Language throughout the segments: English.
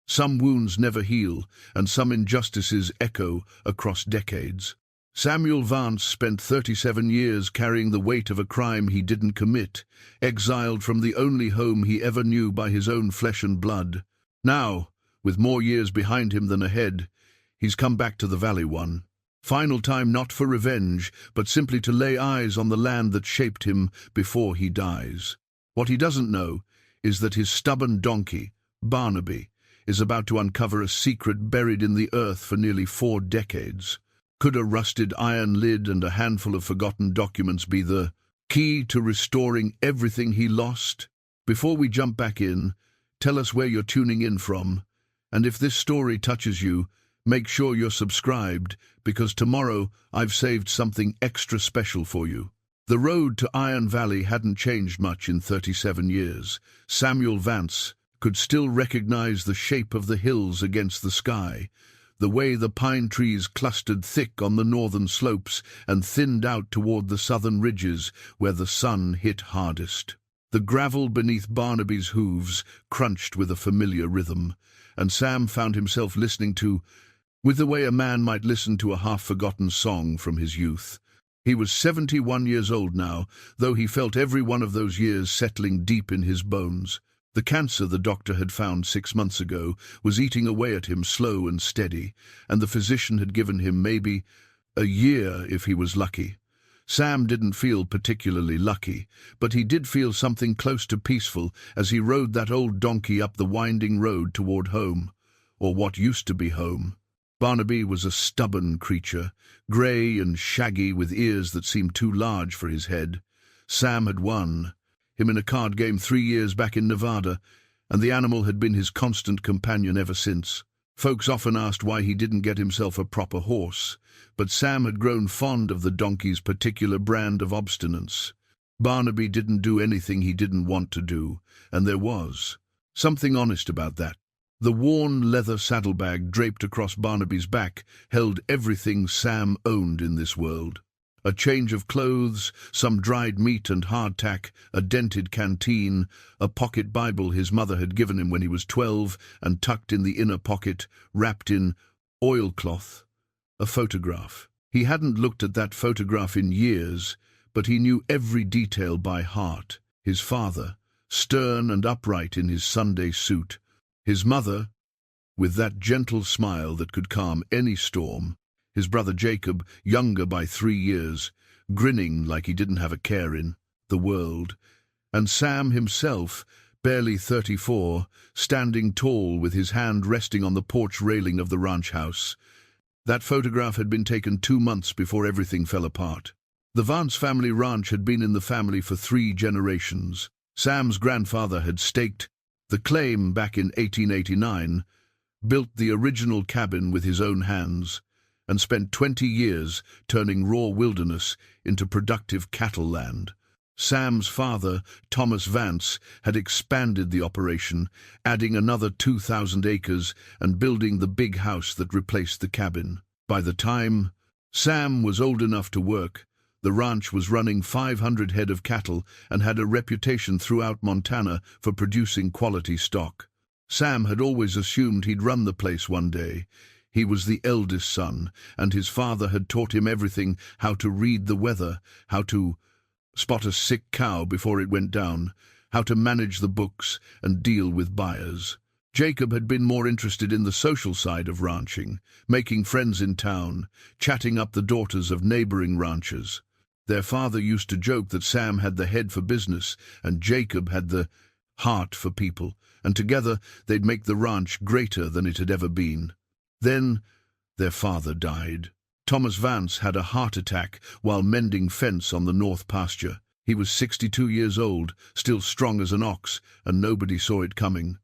Some wounds never heal, and some injustices echo across decades. Samuel Vance spent 37 years carrying the weight of a crime he didn't commit, exiled from the only home he ever knew by his own flesh and blood. Now, with more years behind him than ahead, he's come back to the Valley One. Final time not for revenge, but simply to lay eyes on the land that shaped him before he dies. What he doesn't know is that his stubborn donkey, Barnaby, is about to uncover a secret buried in the earth for nearly 4 decades. Could a rusted iron lid and a handful of forgotten documents be the key to restoring everything he lost? Before we jump back in, tell us where you're tuning in from, and if this story touches you, make sure you're subscribed, because tomorrow I've saved something extra special for you. The road to Iron Valley hadn't changed much in 37 years. Samuel Vance could still recognize the shape of the hills against the sky, the way the pine trees clustered thick on the northern slopes and thinned out toward the southern ridges where the sun hit hardest. The gravel beneath Barnaby's hooves crunched with a familiar rhythm, and Sam found himself listening with the way a man might listen to a half-forgotten song from his youth. He was 71 years old now, though he felt every one of those years settling deep in his bones. The cancer the doctor had found 6 months ago was eating away at him slow and steady, and the physician had given him maybe a year if he was lucky. Sam didn't feel particularly lucky, but he did feel something close to peaceful as he rode that old donkey up the winding road toward home, or what used to be home. Barnaby was a stubborn creature, grey and shaggy with ears that seemed too large for his head. Sam had won him in a card game 3 years back in Nevada, and the animal had been his constant companion ever since. Folks often asked why he didn't get himself a proper horse, but Sam had grown fond of the donkey's particular brand of obstinance. Barnaby didn't do anything he didn't want to do, and there was something honest about that. The worn leather saddlebag draped across Barnaby's back held everything Sam owned in this world. A change of clothes, some dried meat and hardtack, a dented canteen, a pocket Bible his mother had given him when he was 12 and tucked in the inner pocket, wrapped in oilcloth, a photograph. He hadn't looked at that photograph in years, but he knew every detail by heart. His father, stern and upright in his Sunday suit. His mother, with that gentle smile that could calm any storm. His brother Jacob, younger by 3 years, grinning like he didn't have a care in the world. And Sam himself, barely 34, standing tall with his hand resting on the porch railing of the ranch house. That photograph had been taken 2 months before everything fell apart. The Vance family ranch had been in the family for 3 generations. Sam's grandfather had staked the claim back in 1889, built the original cabin with his own hands, and spent 20 years turning raw wilderness into productive cattle land. Sam's father, Thomas Vance, had expanded the operation, adding another 2,000 acres and building the big house that replaced the cabin. By the time Sam was old enough to work, the ranch was running 500 head of cattle and had a reputation throughout Montana for producing quality stock. Sam had always assumed he'd run the place one day. He was the eldest son, and his father had taught him everything: how to read the weather, how to spot a sick cow before it went down, how to manage the books and deal with buyers. Jacob had been more interested in the social side of ranching, making friends in town, chatting up the daughters of neighboring ranchers. Their father used to joke that Sam had the head for business and Jacob had the heart for people, and together they'd make the ranch greater than it had ever been. Then their father died. Thomas Vance had a heart attack while mending fence on the north pasture. He was 62 years old, still strong as an ox, and nobody saw it coming.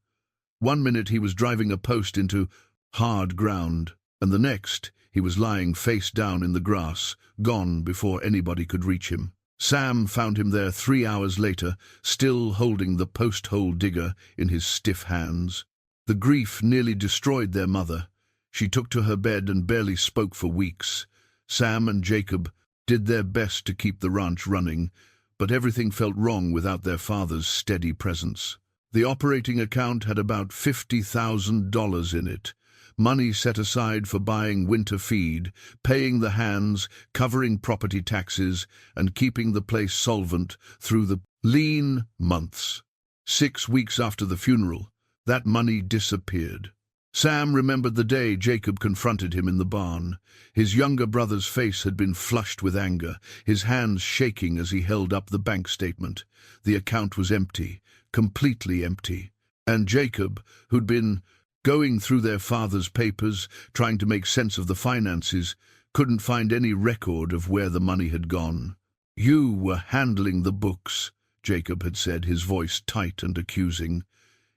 One minute he was driving a post into hard ground, and the next he was lying face down in the grass, gone before anybody could reach him. Sam found him there 3 hours later, still holding the post-hole digger in his stiff hands. The grief nearly destroyed their mother. She took to her bed and barely spoke for weeks. Sam and Jacob did their best to keep the ranch running, but everything felt wrong without their father's steady presence. The operating account had about $50,000 in it, money set aside for buying winter feed, paying the hands, covering property taxes, and keeping the place solvent through the lean months. 6 weeks after the funeral, that money disappeared. Sam remembered the day Jacob confronted him in the barn. His younger brother's face had been flushed with anger, his hands shaking as he held up the bank statement. The account was empty, completely empty. And Jacob, who'd been going through their father's papers, trying to make sense of the finances, couldn't find any record of where the money had gone. "You were handling the books," Jacob had said, his voice tight and accusing.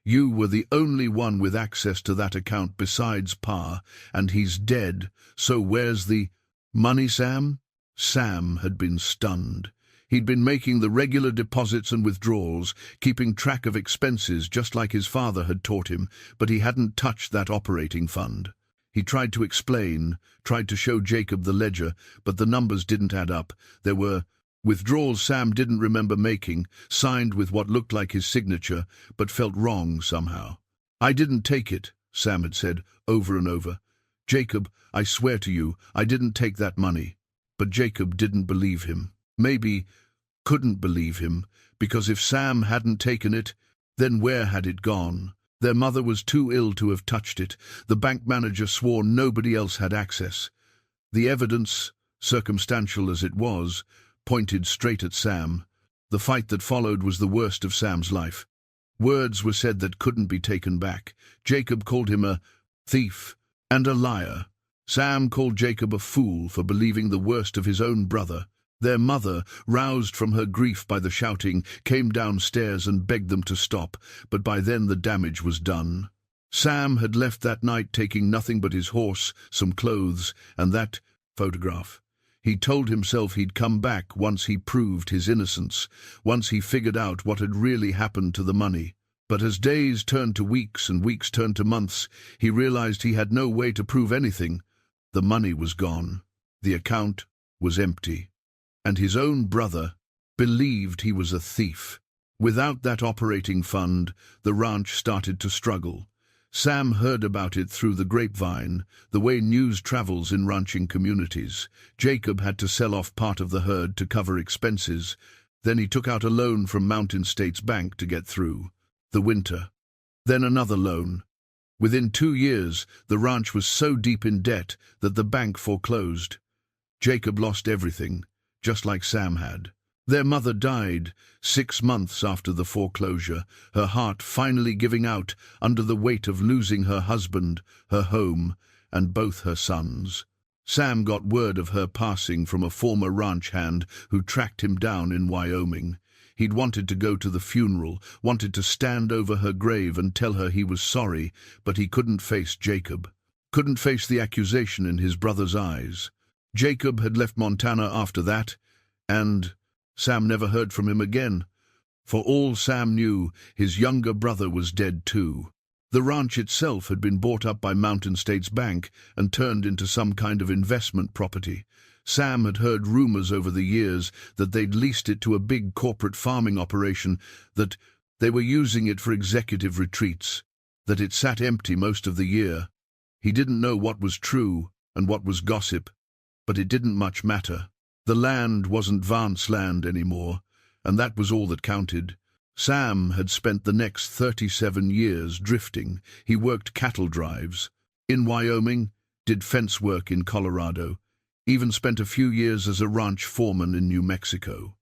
"You were the only one with access to that account besides Pa, and he's dead, so where's the money, Sam?" Sam had been stunned. He'd been making the regular deposits and withdrawals, keeping track of expenses just like his father had taught him, but he hadn't touched that operating fund. He tried to explain, tried to show Jacob the ledger, but the numbers didn't add up. There were withdrawals Sam didn't remember making, signed with what looked like his signature, but felt wrong somehow. "I didn't take it," Sam had said over and over. "Jacob, I swear to you, I didn't take that money." But Jacob didn't believe him. Maybe couldn't believe him, because if Sam hadn't taken it, then where had it gone? Their mother was too ill to have touched it. The bank manager swore nobody else had access. The evidence, circumstantial as it was, pointed straight at Sam. The fight that followed was the worst of Sam's life. Words were said that couldn't be taken back. Jacob called him a thief and a liar. Sam called Jacob a fool for believing the worst of his own brother. Their mother, roused from her grief by the shouting, came downstairs and begged them to stop, but by then the damage was done. Sam had left that night taking nothing but his horse, some clothes, and that photograph. He told himself he'd come back once he proved his innocence, once he figured out what had really happened to the money. But as days turned to weeks and weeks turned to months, he realized he had no way to prove anything. The money was gone. The account was empty. And his own brother believed he was a thief. Without that operating fund, the ranch started to struggle. Sam heard about it through the grapevine, the way news travels in ranching communities. Jacob had to sell off part of the herd to cover expenses. Then he took out a loan from Mountain States Bank to get through the winter. Then another loan. Within 2 years, the ranch was so deep in debt that the bank foreclosed. Jacob lost everything, just like Sam had. Their mother died 6 months after the foreclosure, her heart finally giving out under the weight of losing her husband, her home, and both her sons. Sam got word of her passing from a former ranch hand who tracked him down in Wyoming. He'd wanted to go to the funeral, wanted to stand over her grave and tell her he was sorry, but he couldn't face Jacob. Couldn't face the accusation in his brother's eyes. Jacob had left Montana after that, and Sam never heard from him again. For all Sam knew, his younger brother was dead too. The ranch itself had been bought up by Mountain States Bank and turned into some kind of investment property. Sam had heard rumors over the years that they'd leased it to a big corporate farming operation, that they were using it for executive retreats, that it sat empty most of the year. He didn't know what was true and what was gossip, but it didn't much matter. The land wasn't Vance land anymore, and that was all that counted. Sam had spent the next 37 years drifting. He worked cattle drives in Wyoming, did fence work in Colorado, even spent a few years as a ranch foreman in New Mexico.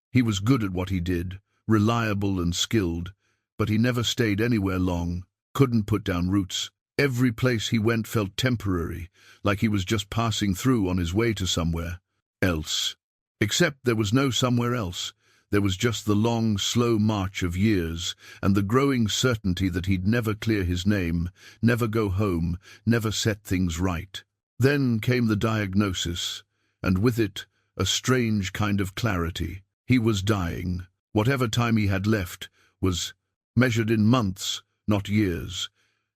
He was good at what he did, reliable and skilled, but he never stayed anywhere long, couldn't put down roots. Every place he went felt temporary, like he was just passing through on his way to somewhere else. Except there was no somewhere else. There was just the long, slow march of years, and the growing certainty that he'd never clear his name, never go home, never set things right. Then came the diagnosis, and with it, a strange kind of clarity. He was dying. Whatever time he had left was measured in months, not years.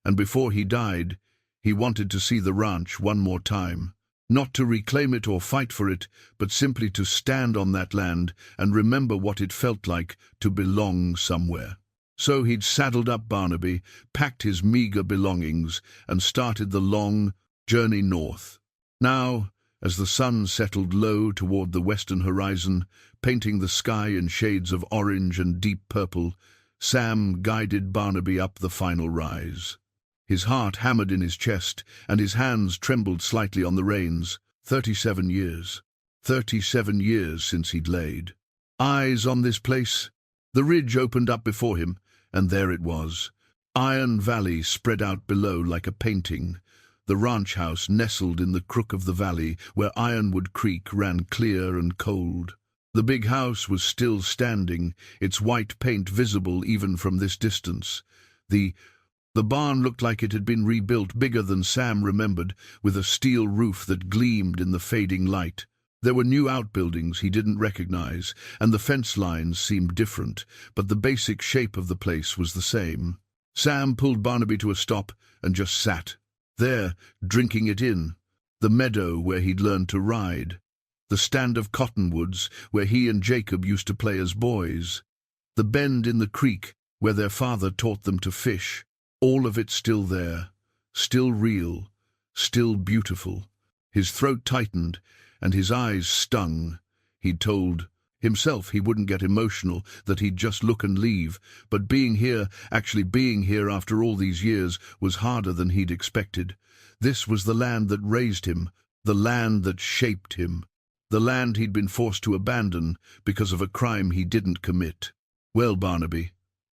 And before he died, he wanted to see the ranch one more time. Not to reclaim it or fight for it, but simply to stand on that land and remember what it felt like to belong somewhere. So he'd saddled up Barnaby, packed his meager belongings, and started the long journey north. Now, as the sun settled low toward the western horizon, painting the sky in shades of orange and deep purple, Sam guided Barnaby up the final rise. His heart hammered in his chest, and his hands trembled slightly on the reins. 37 years. 37 years since he'd laid eyes on this place. The ridge opened up before him, and there it was. Iron Valley spread out below like a painting. The ranch house nestled in the crook of the valley, where Ironwood Creek ran clear and cold. The big house was still standing, its white paint visible even from this distance. The barn looked like it had been rebuilt, bigger than Sam remembered, with a steel roof that gleamed in the fading light. There were new outbuildings he didn't recognize, and the fence lines seemed different, but the basic shape of the place was the same. Sam pulled Barnaby to a stop and just sat there, drinking it in. The meadow where he'd learned to ride. The stand of cottonwoods where he and Jacob used to play as boys. The bend in the creek where their father taught them to fish. All of it still there, still real, still beautiful. His throat tightened, and his eyes stung. He'd told himself he wouldn't get emotional, that he'd just look and leave, but being here, actually being here after all these years, was harder than he'd expected. This was the land that raised him, the land that shaped him, the land he'd been forced to abandon because of a crime he didn't commit. "Well, Barnaby,"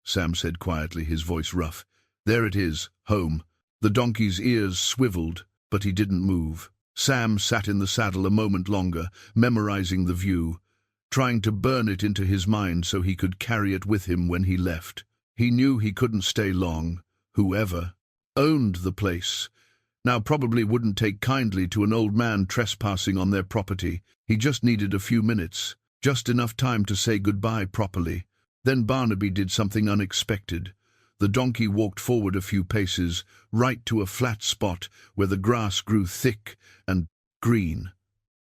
Sam said quietly, his voice rough, "there it is, home." The donkey's ears swiveled, but he didn't move. Sam sat in the saddle a moment longer, memorizing the view, trying to burn it into his mind so he could carry it with him when he left. He knew he couldn't stay long. Whoever owned the place now probably wouldn't take kindly to an old man trespassing on their property. He just needed a few minutes, just enough time to say goodbye properly. Then Barnaby did something unexpected. The donkey walked forward a few paces, right to a flat spot where the grass grew thick and green,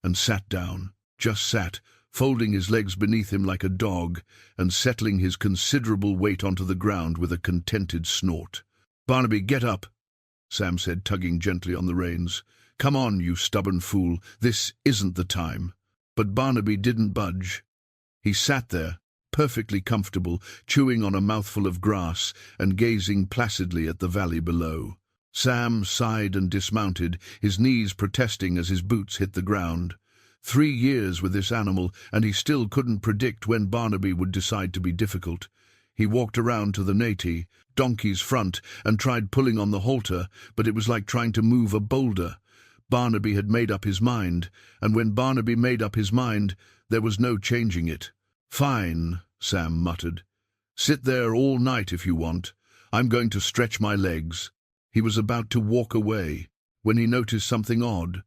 and sat down. Just sat, folding his legs beneath him like a dog, and settling his considerable weight onto the ground with a contented snort. "Barnaby, get up," Sam said, tugging gently on the reins. "Come on, you stubborn fool, this isn't the time." But Barnaby didn't budge. He sat there, perfectly comfortable, chewing on a mouthful of grass and gazing placidly at the valley below. Sam sighed and dismounted, his knees protesting as his boots hit the ground. 3 years with this animal, and he still couldn't predict when Barnaby would decide to be difficult. He walked around to the naty, donkey's front, and tried pulling on the halter, but it was like trying to move a boulder. Barnaby had made up his mind, and when Barnaby made up his mind, there was no changing it. "Fine," Sam muttered. "Sit there all night if you want. I'm going to stretch my legs." He was about to walk away when he noticed something odd.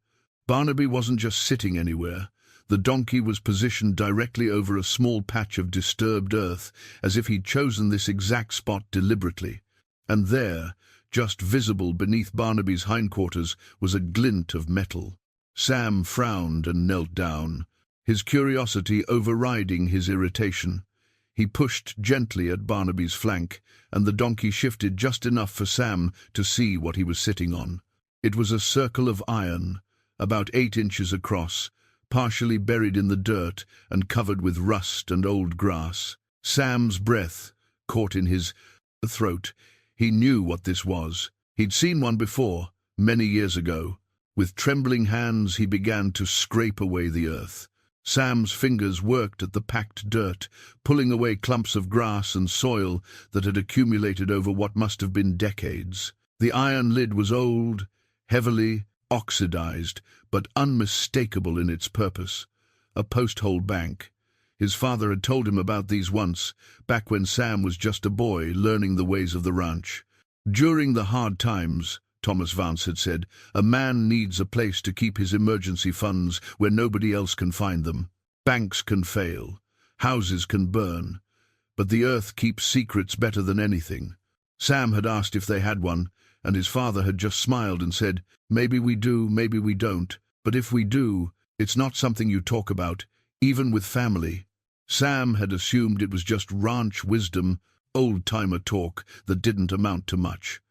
Barnaby wasn't just sitting anywhere. The donkey was positioned directly over a small patch of disturbed earth, as if he'd chosen this exact spot deliberately. And there, just visible beneath Barnaby's hindquarters, was a glint of metal. Sam frowned and knelt down, his curiosity overriding his irritation. He pushed gently at Barnaby's flank, and the donkey shifted just enough for Sam to see what he was sitting on. It was a circle of iron, about 8 inches across, partially buried in the dirt and covered with rust and old grass. Sam's breath caught in his throat. He knew what this was. He'd seen one before, many years ago. With trembling hands he began to scrape away the earth. Sam's fingers worked at the packed dirt, pulling away clumps of grass and soil that had accumulated over what must have been decades. The iron lid was old, heavily oxidized, but unmistakable in its purpose. A post-hole bank. His father had told him about these once, back when Sam was just a boy learning the ways of the ranch. During the hard times, Thomas Vance had said, a man needs a place to keep his emergency funds where nobody else can find them. Banks can fail, houses can burn, but the earth keeps secrets better than anything. Sam had asked if they had one, and his father had just smiled and said, "Maybe we do, maybe we don't, but if we do, it's not something you talk about, even with family." Sam had assumed it was just ranch wisdom, old-timer talk that didn't amount to much.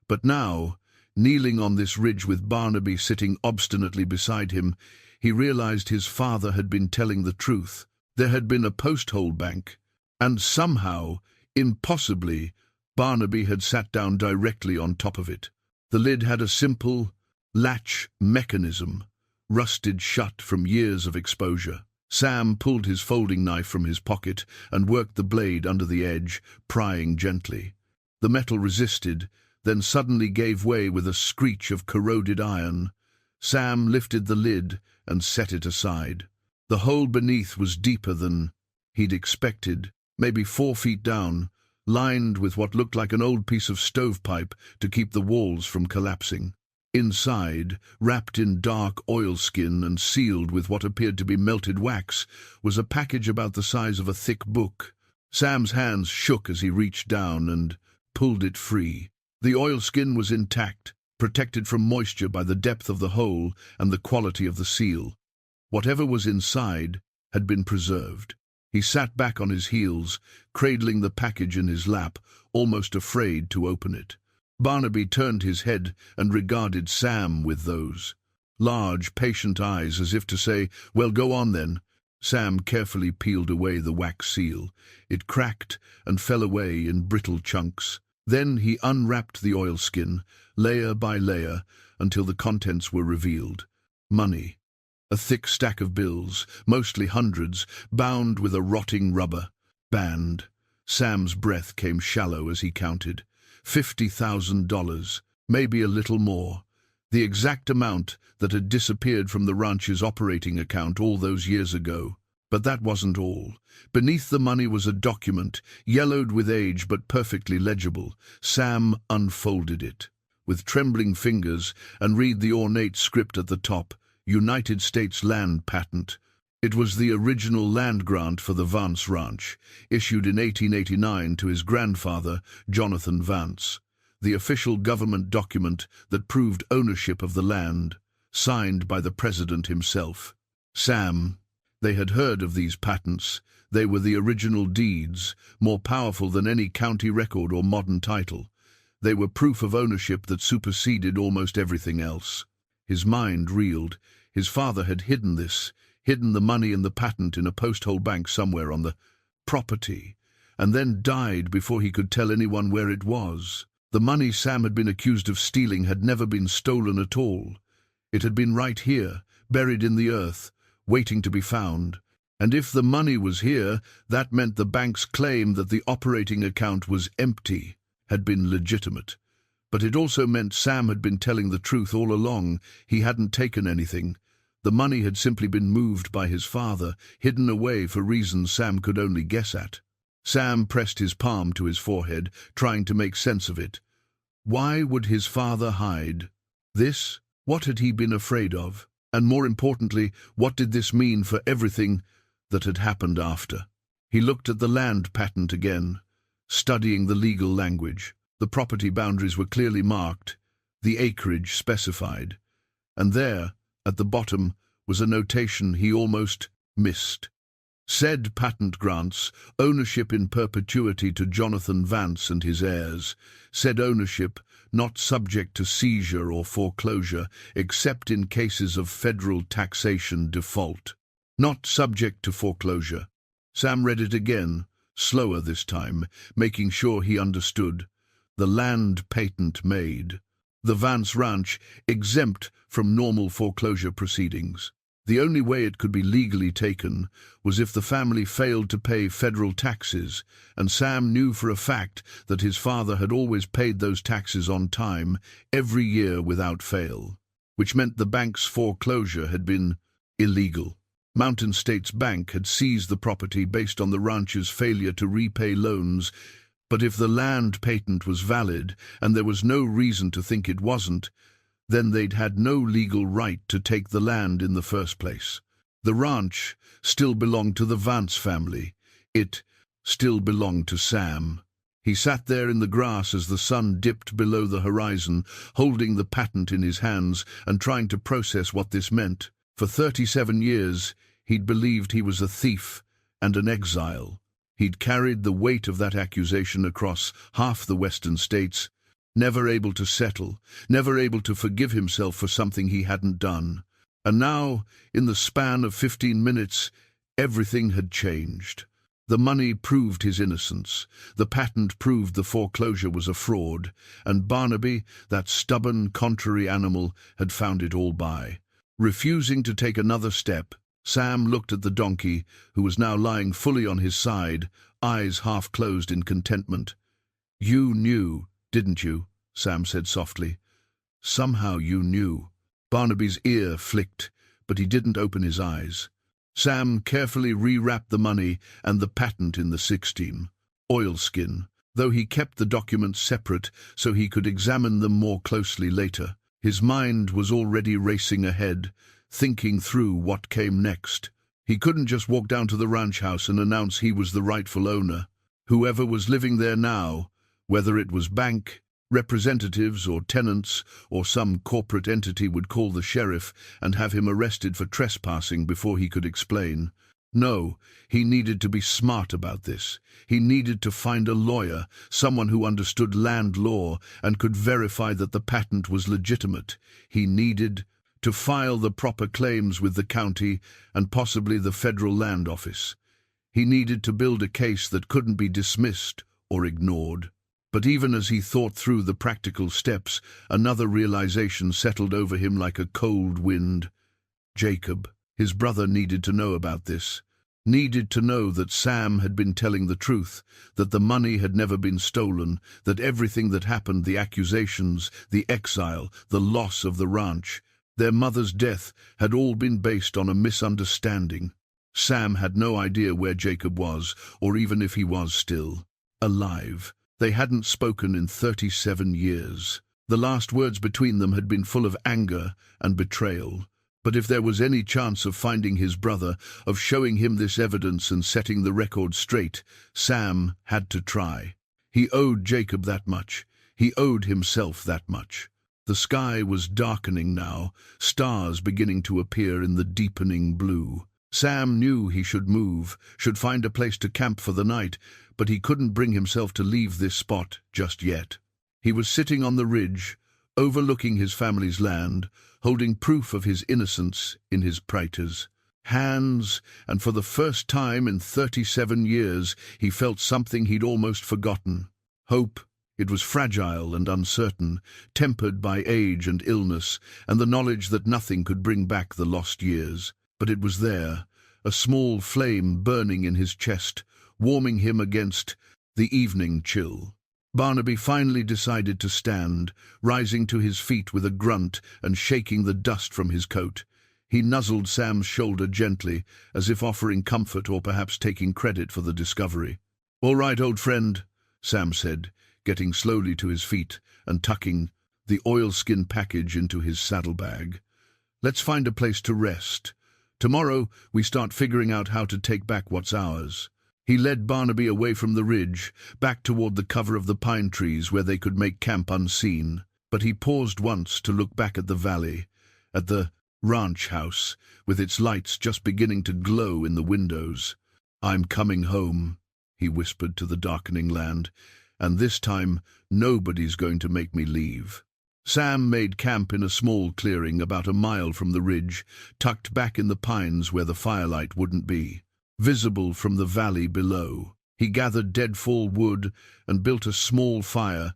But now, kneeling on this ridge with Barnaby sitting obstinately beside him, he realized his father had been telling the truth. There had been a post-hole bank, and somehow, impossibly, Barnaby had sat down directly on top of it. The lid had a simple latch mechanism, rusted shut from years of exposure. Sam pulled his folding knife from his pocket and worked the blade under the edge, prying gently. The metal resisted, then suddenly gave way with a screech of corroded iron. Sam lifted the lid and set it aside. The hole beneath was deeper than he'd expected, maybe 4 feet down, lined with what looked like an old piece of stovepipe to keep the walls from collapsing. Inside, wrapped in dark oilskin and sealed with what appeared to be melted wax, was a package about the size of a thick book. Sam's hands shook as he reached down and pulled it free. The oilskin was intact, protected from moisture by the depth of the hole and the quality of the seal. Whatever was inside had been preserved. He sat back on his heels, cradling the package in his lap, almost afraid to open it. Barnaby turned his head and regarded Sam with those large, patient eyes as if to say, "Well, go on then." Sam carefully peeled away the wax seal. It cracked and fell away in brittle chunks. Then he unwrapped the oilskin, layer by layer, until the contents were revealed. Money. A thick stack of bills, mostly hundreds, bound with a rotting rubber band. Sam's breath came shallow as he counted. $50,000, maybe a little more. The exact amount that had disappeared from the ranch's operating account all those years ago. But that wasn't all. Beneath the money was a document, yellowed with age but perfectly legible. Sam unfolded it with trembling fingers and read the ornate script at the top. United States Land Patent. It was the original land grant for the Vance Ranch, issued in 1889 to his grandfather, Jonathan Vance. The official government document that proved ownership of the land, signed by the president himself. Sam. They had heard of these patents. They were the original deeds, more powerful than any county record or modern title. They were proof of ownership that superseded almost everything else. His mind reeled. His father had hidden the money and the patent in a post-hole bank somewhere on the property, and then died before he could tell anyone where it was. The money Sam had been accused of stealing had never been stolen at all. It had been right here, buried in the earth, waiting to be found. And if the money was here, that meant the bank's claim that the operating account was empty had been legitimate. But it also meant Sam had been telling the truth all along. He hadn't taken anything. The money had simply been moved by his father, hidden away for reasons Sam could only guess at. Sam pressed his palm to his forehead, trying to make sense of it. Why would his father hide this? What had he been afraid of? And more importantly, what did this mean for everything that had happened after? He looked at the land patent again, studying the legal language. The property boundaries were clearly marked, the acreage specified. And there, at the bottom, was a notation he almost missed. Said patent grants ownership in perpetuity to Jonathan Vance and his heirs. Said ownership not subject to seizure or foreclosure except in cases of federal taxation default. Not subject to foreclosure. Sam read it again, slower this time, making sure he understood. The land patent made. The Vance Ranch exempt from normal foreclosure proceedings. The only way it could be legally taken was if the family failed to pay federal taxes, and Sam knew for a fact that his father had always paid those taxes on time, every year without fail, which meant the bank's foreclosure had been illegal. Mountain States Bank had seized the property based on the ranch's failure to repay loans, but if the land patent was valid, and there was no reason to think it wasn't, then they'd had no legal right to take the land in the first place. The ranch still belonged to the Vance family. It still belonged to Sam. He sat there in the grass as the sun dipped below the horizon, holding the patent in his hands and trying to process what this meant. For 37 years, he'd believed he was a thief and an exile. He'd carried the weight of that accusation across half the western states, never able to settle, never able to forgive himself for something he hadn't done. And now, in the span of 15 minutes, everything had changed. The money proved his innocence, the patent proved the foreclosure was a fraud, and Barnaby, that stubborn, contrary animal, had found it all by. Refusing to take another step, Sam looked at the donkey, who was now lying fully on his side, eyes half closed in contentment. "You knew, didn't you?" Sam said softly. "Somehow you knew." Barnaby's ear flicked, but he didn't open his eyes. Sam carefully rewrapped the money and the patent in the 16 oilskin, though he kept the documents separate so he could examine them more closely later. His mind was already racing ahead, thinking through what came next. He couldn't just walk down to the ranch house and announce he was the rightful owner. Whoever was living there now, whether it was bank, representatives or tenants or some corporate entity, would call the sheriff and have him arrested for trespassing before he could explain. No, he needed to be smart about this. He needed to find a lawyer, someone who understood land law and could verify that the patent was legitimate. He needed to file the proper claims with the county and possibly the federal land office. He needed to build a case that couldn't be dismissed or ignored. But even as he thought through the practical steps, another realization settled over him like a cold wind. Jacob, his brother, needed to know about this. Needed to know that Sam had been telling the truth, that the money had never been stolen, that everything that happened, the accusations, the exile, the loss of the ranch, their mother's death, had all been based on a misunderstanding. Sam had no idea where Jacob was, or even if he was still alive. They hadn't spoken in 37 years. The last words between them had been full of anger and betrayal. But if there was any chance of finding his brother, of showing him this evidence and setting the record straight, Sam had to try. He owed Jacob that much. He owed himself that much. The sky was darkening now, stars beginning to appear in the deepening blue. Sam knew he should move, should find a place to camp for the night, but he couldn't bring himself to leave this spot just yet. He was sitting on the ridge, overlooking his family's land, holding proof of his innocence in his praetors hands, and for the first time in 37 years he felt something he'd almost forgotten. Hope. It was fragile and uncertain, tempered by age and illness, and the knowledge that nothing could bring back the lost years. But it was there, a small flame burning in his chest, warming him against the evening chill. Barnaby finally decided to stand, rising to his feet with a grunt and shaking the dust from his coat. He nuzzled Sam's shoulder gently, as if offering comfort or perhaps taking credit for the discovery. "All right, old friend," Sam said, getting slowly to his feet and tucking the oilskin package into his saddlebag. "Let's find a place to rest. Tomorrow we start figuring out how to take back what's ours." He led Barnaby away from the ridge, back toward the cover of the pine trees where they could make camp unseen. But he paused once to look back at the valley, at the ranch house, with its lights just beginning to glow in the windows. "I'm coming home," he whispered to the darkening land, "and this time nobody's going to make me leave." Sam made camp in a small clearing about a mile from the ridge, tucked back in the pines where the firelight wouldn't be visible from the valley below. He gathered deadfall wood and built a small fire,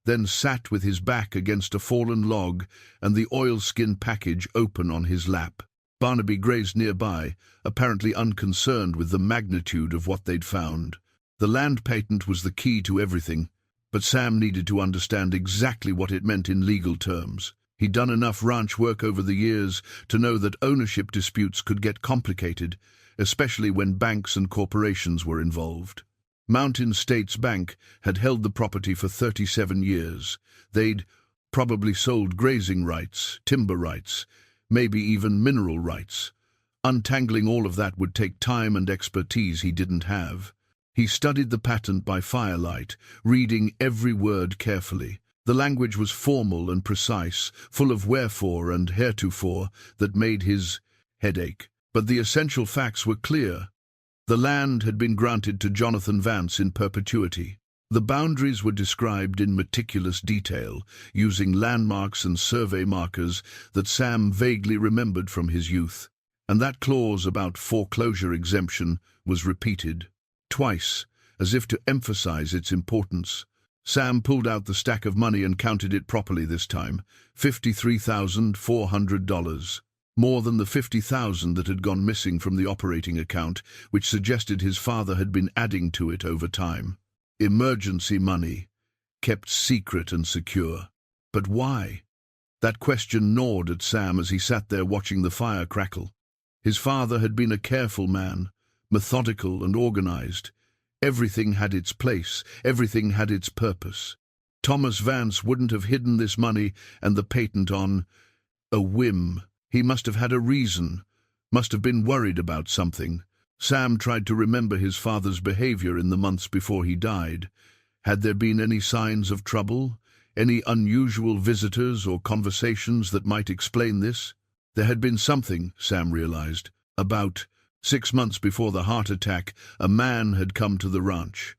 then sat with his back against a fallen log and the oilskin package open on his lap. Barnaby grazed nearby, apparently unconcerned with the magnitude of what they'd found. The land patent was the key to everything, but Sam needed to understand exactly what it meant in legal terms. He'd done enough ranch work over the years to know that ownership disputes could get complicated, especially when banks and corporations were involved. Mountain States Bank had held the property for 37 years. They'd probably sold grazing rights, timber rights, maybe even mineral rights. Untangling all of that would take time and expertise he didn't have. He studied the patent by firelight, reading every word carefully. The language was formal and precise, full of wherefore and heretofore that made his head ache. But the essential facts were clear. The land had been granted to Jonathan Vance in perpetuity. The boundaries were described in meticulous detail, using landmarks and survey markers that Sam vaguely remembered from his youth. And that clause about foreclosure exemption was repeated, twice, as if to emphasize its importance. Sam pulled out the stack of money and counted it properly this time, $53,400. More than the $50,000 that had gone missing from the operating account, which suggested his father had been adding to it over time. Emergency money, kept secret and secure. But why? That question gnawed at Sam as he sat there watching the fire crackle. His father had been a careful man, methodical and organized. Everything had its place, everything had its purpose. Thomas Vance wouldn't have hidden this money and the patent on a whim. He must have had a reason, must have been worried about something. Sam tried to remember his father's behavior in the months before he died. Had there been any signs of trouble? Any unusual visitors or conversations that might explain this? There had been something, Sam realized. About 6 months before the heart attack, a man had come to the ranch.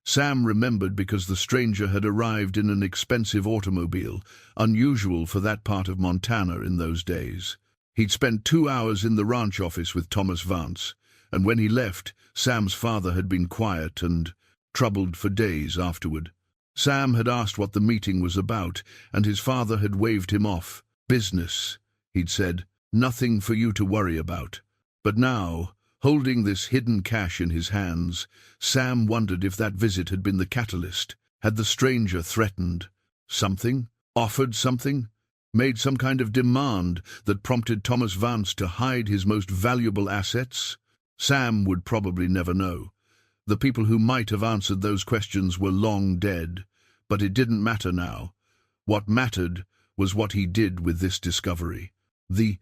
Sam remembered because the stranger had arrived in an expensive automobile, unusual for that part of Montana in those days. He'd spent 2 hours in the ranch office with Thomas Vance, and when he left, Sam's father had been quiet and troubled for days afterward. Sam had asked what the meeting was about, and his father had waved him off. Business, he'd said, nothing for you to worry about. But now, holding this hidden cash in his hands, Sam wondered if that visit had been the catalyst. Had the stranger threatened something, offered something, made some kind of demand that prompted Thomas Vance to hide his most valuable assets? Sam would probably never know. The people who might have answered those questions were long dead, but it didn't matter now. What mattered was what he did with this discovery. The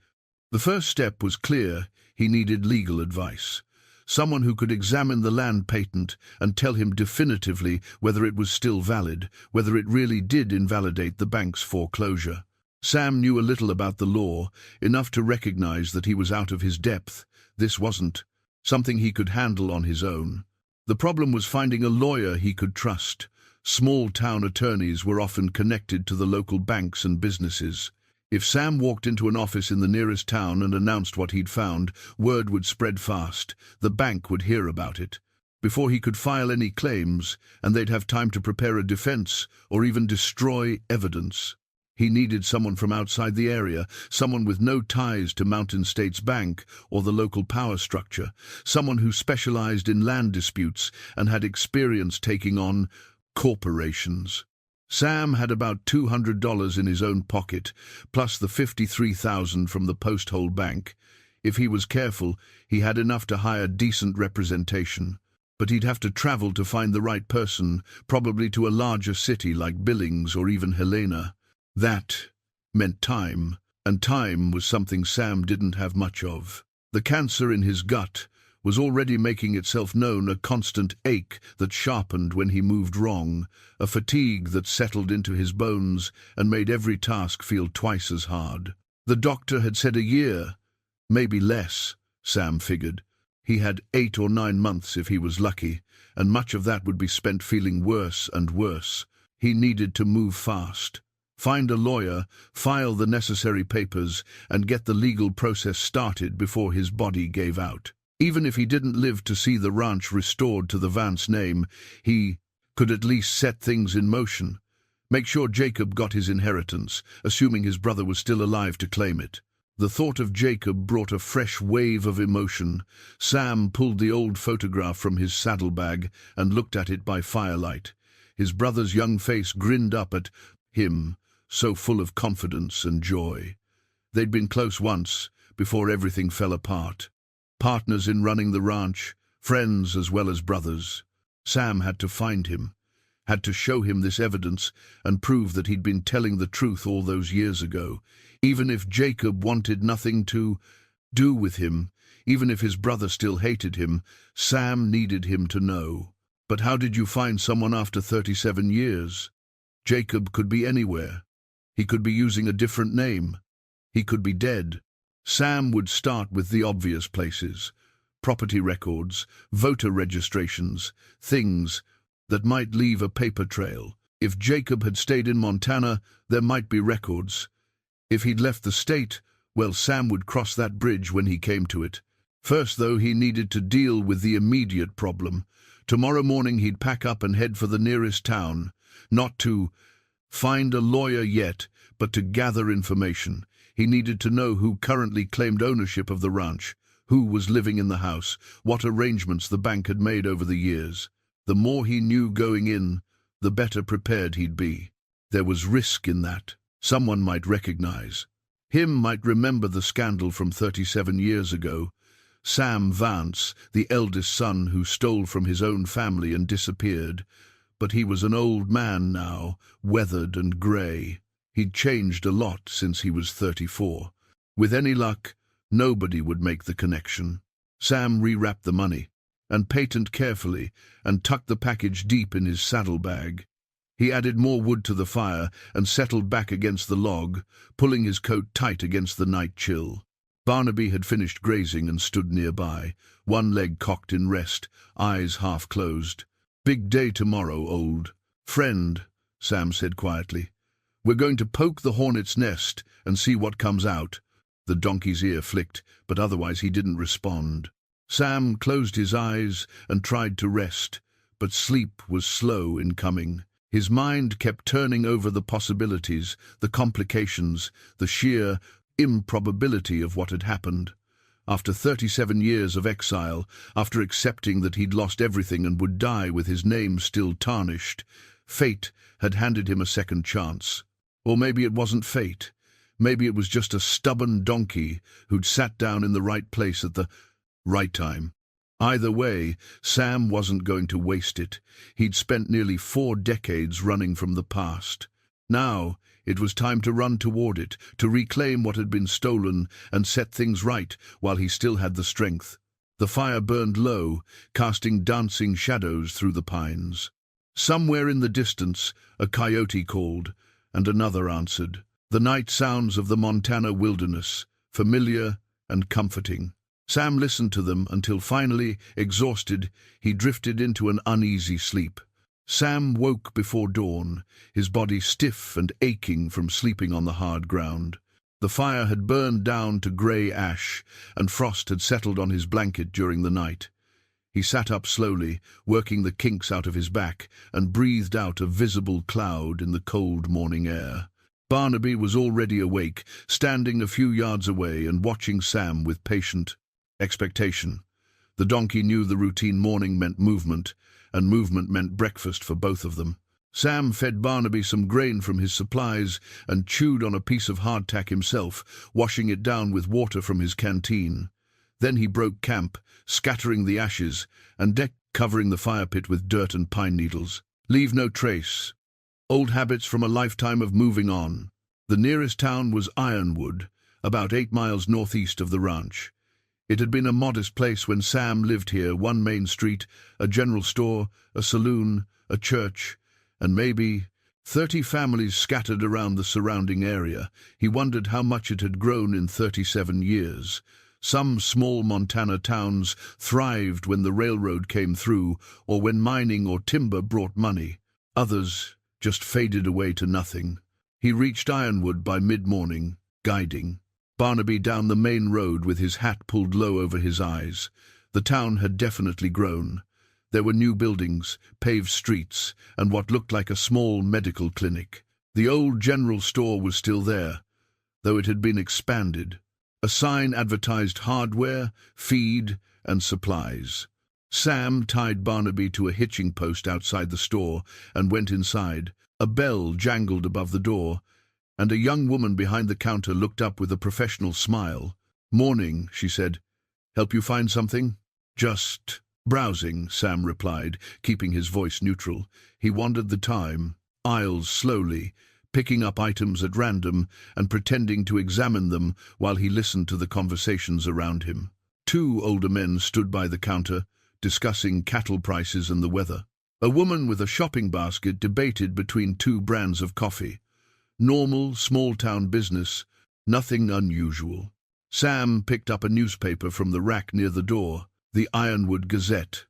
first step was clear. He needed legal advice. Someone who could examine the land patent and tell him definitively whether it was still valid, whether it really did invalidate the bank's foreclosure. Sam knew a little about the law, enough to recognize that he was out of his depth. This wasn't something he could handle on his own. The problem was finding a lawyer he could trust. Small-town attorneys were often connected to the local banks and businesses. If Sam walked into an office in the nearest town and announced what he'd found, word would spread fast. The bank would hear about it before he could file any claims, and they'd have time to prepare a defense or even destroy evidence. He needed someone from outside the area, someone with no ties to Mountain States Bank or the local power structure, someone who specialized in land disputes and had experience taking on corporations. Sam had about $200 in his own pocket, plus the $53,000 from the Post-Hole Bank. If he was careful, he had enough to hire decent representation. But he'd have to travel to find the right person, probably to a larger city like Billings or even Helena. That meant time, and time was something Sam didn't have much of. The cancer in his gut was already making itself known, a constant ache that sharpened when he moved wrong, a fatigue that settled into his bones and made every task feel twice as hard. The doctor had said a year, maybe less, Sam figured. He had 8 or 9 months if he was lucky, and much of that would be spent feeling worse and worse. He needed to move fast. Find a lawyer, file the necessary papers, and get the legal process started before his body gave out. Even if he didn't live to see the ranch restored to the Vance name, he could at least set things in motion. Make sure Jacob got his inheritance, assuming his brother was still alive to claim it. The thought of Jacob brought a fresh wave of emotion. Sam pulled the old photograph from his saddlebag and looked at it by firelight. His brother's young face grinned up at him, so full of confidence and joy. They'd been close once, before everything fell apart. Partners in running the ranch, friends as well as brothers. Sam had to find him, had to show him this evidence and prove that he'd been telling the truth all those years ago. Even if Jacob wanted nothing to do with him, even if his brother still hated him, Sam needed him to know. But how did you find someone after 37 years? Jacob could be anywhere. He could be using a different name. He could be dead. Sam would start with the obvious places. property records, voter registrations, things that might leave a paper trail. If Jacob had stayed in Montana, there might be records. If he'd left the state, well, Sam would cross that bridge when he came to it. First, though, he needed to deal with the immediate problem. Tomorrow morning he'd pack up and head for the nearest town, not to find a lawyer yet, but to gather information. He needed to know who currently claimed ownership of the ranch, who was living in the house, what arrangements the bank had made over the years. The more he knew going in, the better prepared he'd be. There was risk in that. Someone might recognize. Him might remember the scandal from 37 years ago. Sam Vance, the eldest son who stole from his own family and disappeared. But he was an old man now, weathered and grey. He'd changed a lot since he was 34. With any luck, nobody would make the connection. Sam rewrapped the money and patent carefully and tucked the package deep in his saddlebag. He added more wood to the fire and settled back against the log, pulling his coat tight against the night chill. Barnaby had finished grazing and stood nearby, one leg cocked in rest, eyes half closed. "Big day tomorrow, old friend," Sam said quietly. "We're going to poke the hornet's nest and see what comes out." The donkey's ear flicked, but otherwise he didn't respond. Sam closed his eyes and tried to rest, but sleep was slow in coming. His mind kept turning over the possibilities, the complications, the sheer improbability of what had happened. After 37 years of exile, after accepting that he'd lost everything and would die with his name still tarnished, fate had handed him a second chance. Or maybe it wasn't fate. Maybe it was just a stubborn donkey who'd sat down in the right place at the right time. Either way, Sam wasn't going to waste it. He'd spent nearly 4 decades running from the past. Now, it was time to run toward it, to reclaim what had been stolen and set things right while he still had the strength. The fire burned low, casting dancing shadows through the pines. Somewhere in the distance, a coyote called, and another answered. The night sounds of the Montana wilderness, familiar and comforting. Sam listened to them until finally, exhausted, he drifted into an uneasy sleep. Sam woke before dawn, his body stiff and aching from sleeping on the hard ground. The fire had burned down to grey ash, and frost had settled on his blanket during the night. He sat up slowly, working the kinks out of his back, and breathed out a visible cloud in the cold morning air. Barnaby was already awake, standing a few yards away and watching Sam with patient expectation. The donkey knew the routine morning meant movement, and movement meant breakfast for both of them. Sam fed Barnaby some grain from his supplies and chewed on a piece of hardtack himself, washing it down with water from his canteen. Then he broke camp, scattering the ashes, and covering the fire pit with dirt and pine needles. Leave no trace. Old habits from a lifetime of moving on. The nearest town was Ironwood, about 8 miles northeast of the ranch. It had been a modest place when Sam lived here, one main street, a general store, a saloon, a church, and maybe 30 families scattered around the surrounding area. He wondered how much it had grown in 37 years. Some small Montana towns thrived when the railroad came through or when mining or timber brought money. Others just faded away to nothing. He reached Ironwood by mid-morning, guiding Barnaby down the main road with his hat pulled low over his eyes. The town had definitely grown. There were new buildings, paved streets, and what looked like a small medical clinic. The old general store was still there, though it had been expanded. A sign advertised hardware, feed, and supplies. Sam tied Barnaby to a hitching post outside the store and went inside. A bell jangled above the door, and a young woman behind the counter looked up with a professional smile. "Morning," she said. "Help you find something?" "Just browsing," Sam replied, keeping his voice neutral. He wandered the aisles slowly, picking up items at random and pretending to examine them while he listened to the conversations around him. 2 older men stood by the counter, discussing cattle prices and the weather. A woman with a shopping basket debated between 2 brands of coffee. Normal, small-town business, nothing unusual. Sam picked up a newspaper from the rack near the door. The Ironwood Gazette,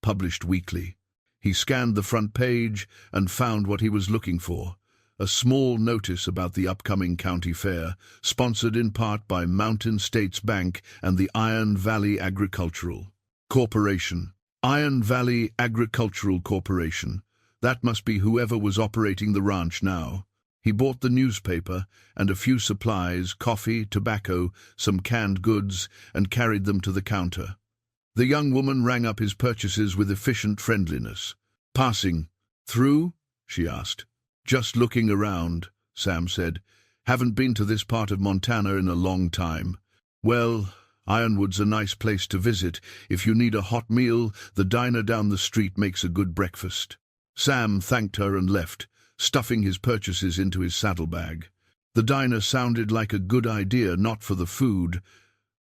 published weekly. He scanned the front page and found what he was looking for. A small notice about the upcoming county fair, sponsored in part by Mountain States Bank and the Iron Valley Agricultural Corporation. Iron Valley Agricultural Corporation. That must be whoever was operating the ranch now. He bought the newspaper and a few supplies, coffee, tobacco, some canned goods, and carried them to the counter. The young woman rang up his purchases with efficient friendliness. "Passing through?" she asked. "Just looking around," Sam said. "Haven't been to this part of Montana in a long time." "Well, Ironwood's a nice place to visit. If you need a hot meal, the diner down the street makes a good breakfast." Sam thanked her and left, stuffing his purchases into his saddlebag. The diner sounded like a good idea, not for the food,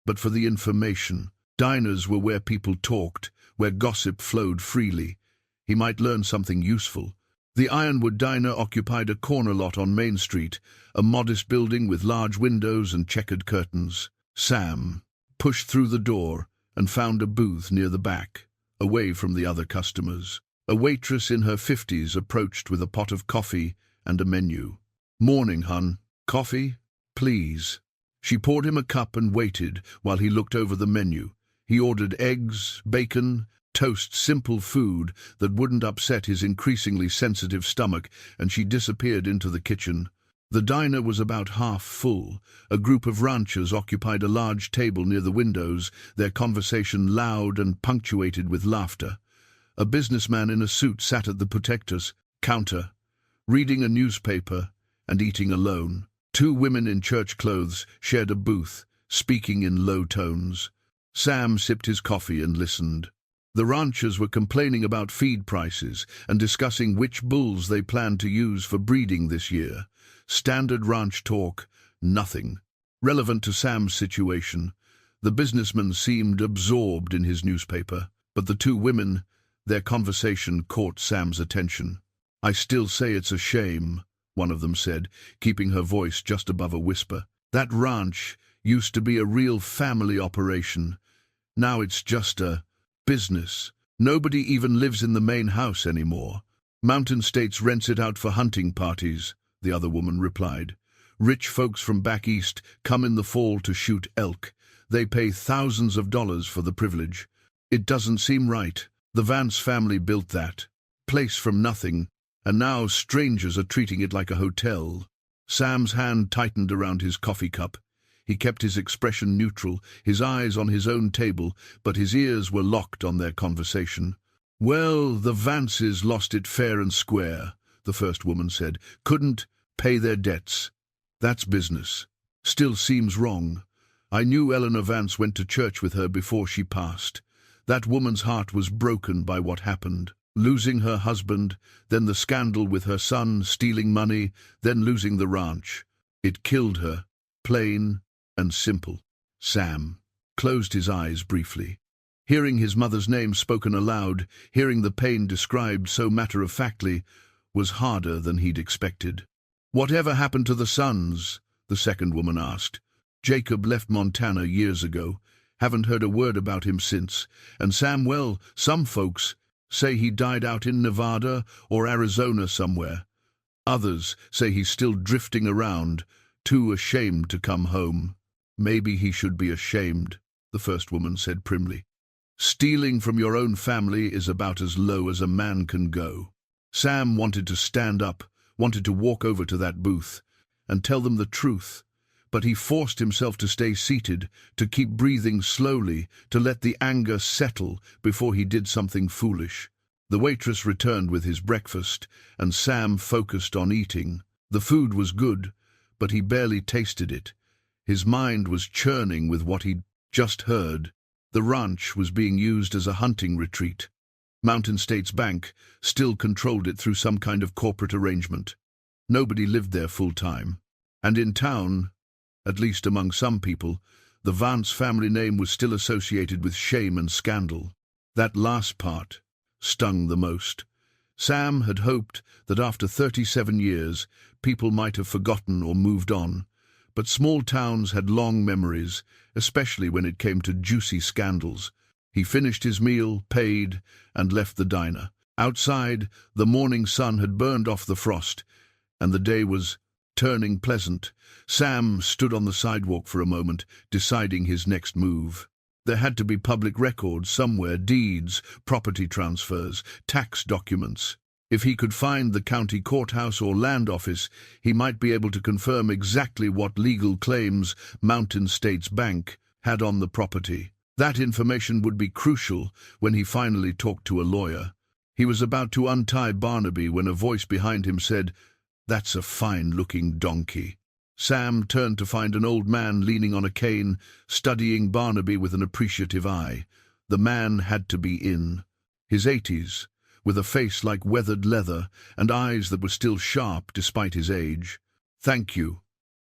but for the information. Diners were where people talked, where gossip flowed freely. He might learn something useful. The Ironwood Diner occupied a corner lot on Main Street, a modest building with large windows and checkered curtains. Sam pushed through the door and found a booth near the back, away from the other customers. A waitress in her 50s approached with a pot of coffee and a menu. "Morning, hun. Coffee, please." She poured him a cup and waited while he looked over the menu. He ordered eggs, bacon, toast, simple food that wouldn't upset his increasingly sensitive stomach, and she disappeared into the kitchen. The diner was about half full. A group of ranchers occupied a large table near the windows, their conversation loud and punctuated with laughter. A businessman in a suit sat at the protector's counter, reading a newspaper and eating alone. Two women in church clothes shared a booth, speaking in low tones. Sam sipped his coffee and listened. The ranchers were complaining about feed prices and discussing which bulls they planned to use for breeding this year. Standard ranch talk, nothing relevant to Sam's situation. The businessman seemed absorbed in his newspaper, but the two women, their conversation caught Sam's attention. "I still say it's a shame," one of them said, keeping her voice just above a whisper. "That ranch used to be a real family operation. Now it's just a business. Nobody even lives in the main house anymore. Mountain States rents it out for hunting parties," the other woman replied. "Rich folks from back east come in the fall to shoot elk. They pay thousands of dollars for the privilege. It doesn't seem right. The Vance family built that place from nothing, and now strangers are treating it like a hotel." Sam's hand tightened around his coffee cup. He kept his expression neutral, his eyes on his own table, but his ears were locked on their conversation. "Well, the Vances lost it fair and square," the first woman said. "Couldn't pay their debts. That's business. Still seems wrong. I knew Eleanor Vance went to church with her before she passed. That woman's heart was broken by what happened. Losing her husband, then the scandal with her son, stealing money, then losing the ranch. It killed her, plain and simple." Sam closed his eyes briefly. Hearing his mother's name spoken aloud, hearing the pain described so matter-of-factly, was harder than he'd expected. "Whatever happened to the sons?" the second woman asked. "Jacob left Montana years ago. Haven't heard a word about him since. And Sam, well, some folks say he died out in Nevada or Arizona somewhere. Others say he's still drifting around, too ashamed to come home." "Maybe he should be ashamed," the first woman said primly. "Stealing from your own family is about as low as a man can go." Sam wanted to stand up, wanted to walk over to that booth and tell them the truth, but he forced himself to stay seated, to keep breathing slowly, to let the anger settle before he did something foolish. The waitress returned with his breakfast, and Sam focused on eating. The food was good, but he barely tasted it. His mind was churning with what he'd just heard. The ranch was being used as a hunting retreat. Mountain States Bank still controlled it through some kind of corporate arrangement. Nobody lived there full-time. And in town, at least among some people, the Vance family name was still associated with shame and scandal. That last part stung the most. Sam had hoped that after 37 years, people might have forgotten or moved on. But small towns had long memories, especially when it came to juicy scandals. He finished his meal, paid, and left the diner. Outside, the morning sun had burned off the frost, and the day was turning pleasant. Sam stood on the sidewalk for a moment, deciding his next move. There had to be public records somewhere, deeds, property transfers, tax documents. If he could find the county courthouse or land office, he might be able to confirm exactly what legal claims Mountain States Bank had on the property. That information would be crucial when he finally talked to a lawyer. He was about to untie Barnaby when a voice behind him said, "That's a fine-looking donkey." Sam turned to find an old man leaning on a cane, studying Barnaby with an appreciative eye. The man had to be in his 80s, with a face like weathered leather and eyes that were still sharp despite his age. "Thank you,"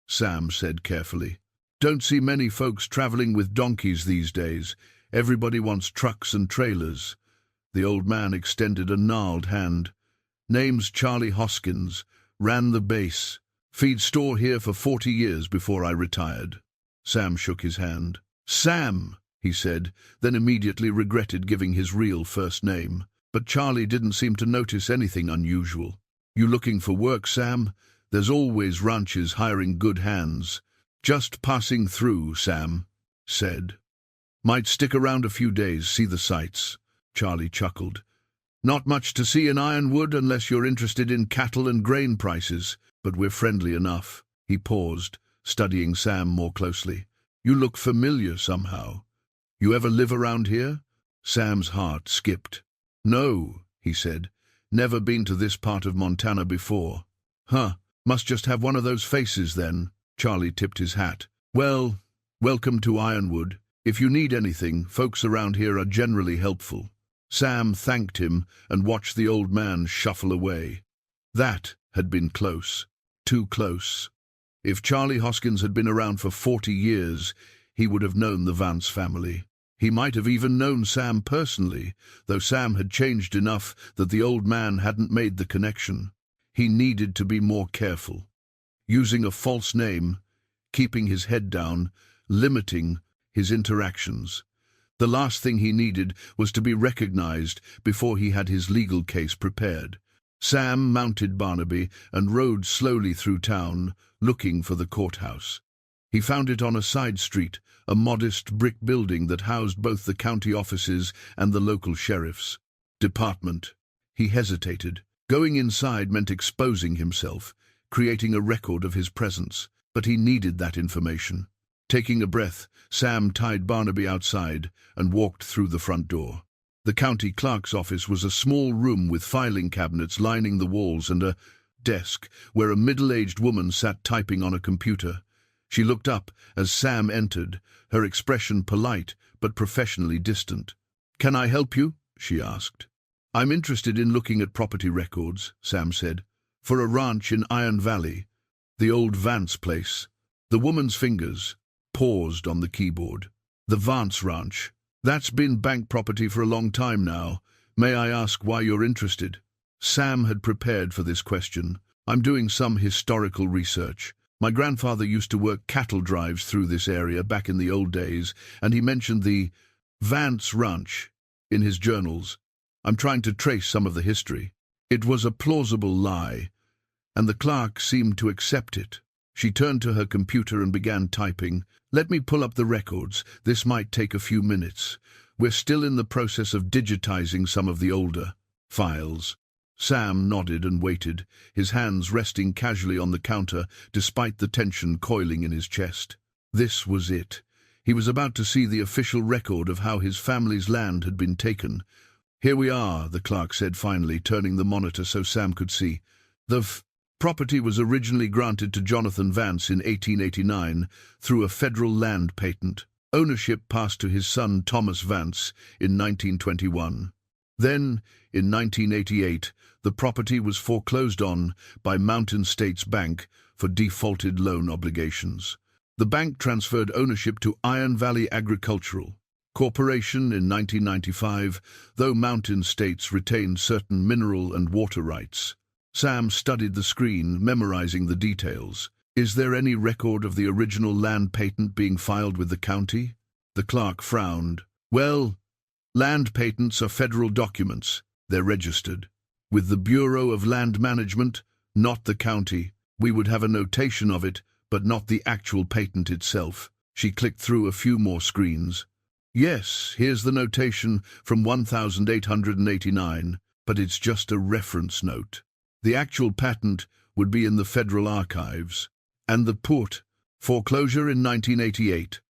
Sam said carefully. "Don't see many folks traveling with donkeys these days. Everybody wants trucks and trailers." The old man extended a gnarled hand. "Name's Charlie Hoskins. Ran the base. Feed store here for 40 years before I retired." Sam shook his hand. "Sam," he said, then immediately regretted giving his real first name. But Charlie didn't seem to notice anything unusual. "You looking for work, Sam? There's always ranches hiring good hands." "Just passing through," Sam said. "Might stick around a few days, see the sights." Charlie chuckled. "Not much to see in Ironwood unless you're interested in cattle and grain prices, but we're friendly enough." He paused, studying Sam more closely. "You look familiar somehow. You ever live around here?" Sam's heart skipped. "No," he said. "Never been to this part of Montana before." "Huh, must just have one of those faces then." Charlie tipped his hat. "Well, welcome to Ironwood. If you need anything, folks around here are generally helpful." Sam thanked him and watched the old man shuffle away. That had been close. Too close. If Charlie Hoskins had been around for 40 years, he would have known the Vance family. He might have even known Sam personally, though Sam had changed enough that the old man hadn't made the connection. He needed to be more careful. Using a false name, keeping his head down, limiting his interactions. The last thing he needed was to be recognized before he had his legal case prepared. Sam mounted Barnaby and rode slowly through town, looking for the courthouse. He found it on a side street, a modest brick building that housed both the county offices and the local sheriff's department. He hesitated. Going inside meant exposing himself, creating a record of his presence, but he needed that information. Taking a breath, Sam tied Barnaby outside and walked through the front door. The county clerk's office was a small room with filing cabinets lining the walls and a desk where a middle-aged woman sat typing on a computer. She looked up as Sam entered, her expression polite but professionally distant. "Can I help you?" she asked. "I'm interested in looking at property records," Sam said, "for a ranch in Iron Valley, the old Vance place." The woman's fingers paused on the keyboard. "The Vance Ranch. That's been bank property for a long time now. May I ask why you're interested?" Sam had prepared for this question. "I'm doing some historical research. My grandfather used to work cattle drives through this area back in the old days, and he mentioned the Vance Ranch in his journals. I'm trying to trace some of the history." It was a plausible lie, and the clerk seemed to accept it. She turned to her computer and began typing. "Let me pull up the records. This might take a few minutes. We're still in the process of digitizing some of the older files." Sam nodded and waited, his hands resting casually on the counter despite the tension coiling in his chest. This was it. He was about to see the official record of how his family's land had been taken. "Here we are," the clerk said finally, turning the monitor so Sam could see. "The property was originally granted to Jonathan Vance in 1889 through a federal land patent. Ownership passed to his son Thomas Vance in 1921. Then, in 1988, the property was foreclosed on by Mountain States Bank for defaulted loan obligations. The bank transferred ownership to Iron Valley Agricultural Corporation in 1995, though Mountain States retained certain mineral and water rights." Sam studied the screen, memorizing the details. "Is there any record of the original land patent being filed with the county?" The clerk frowned. "Well, Land patents are federal documents. They're registered with the Bureau of Land Management, not the county. We would have a notation of it, but not the actual patent itself. She clicked through a few more screens. Yes, here's the notation from 1889, but it's just a reference note. The actual patent would be in the federal archives. And the foreclosure in 1988,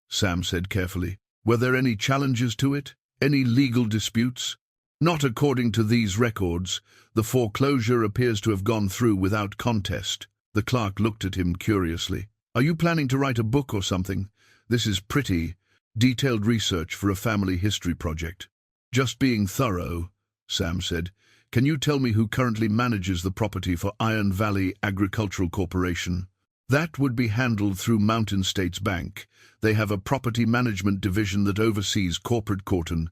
Sam said carefully. Were there any challenges to it? Any legal disputes? Not according to these records. The foreclosure appears to have gone through without contest. The clerk looked at him curiously. Are you planning to write a book or something? This is pretty detailed research for a family history project. Just being thorough, Sam said. Can you tell me who currently manages the property for Iron Valley Agricultural Corporation? That would be handled through Mountain States Bank. They have a property management division that oversees corporate cotton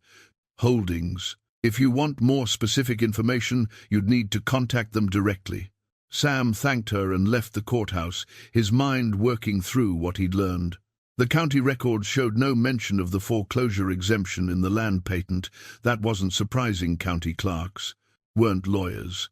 holdings. If you want more specific information, you'd need to contact them directly. Sam thanked her and left the courthouse, his mind working through what he'd learned. The county records showed no mention of the foreclosure exemption in the land patent. That wasn't surprising. County clerks weren't lawyers,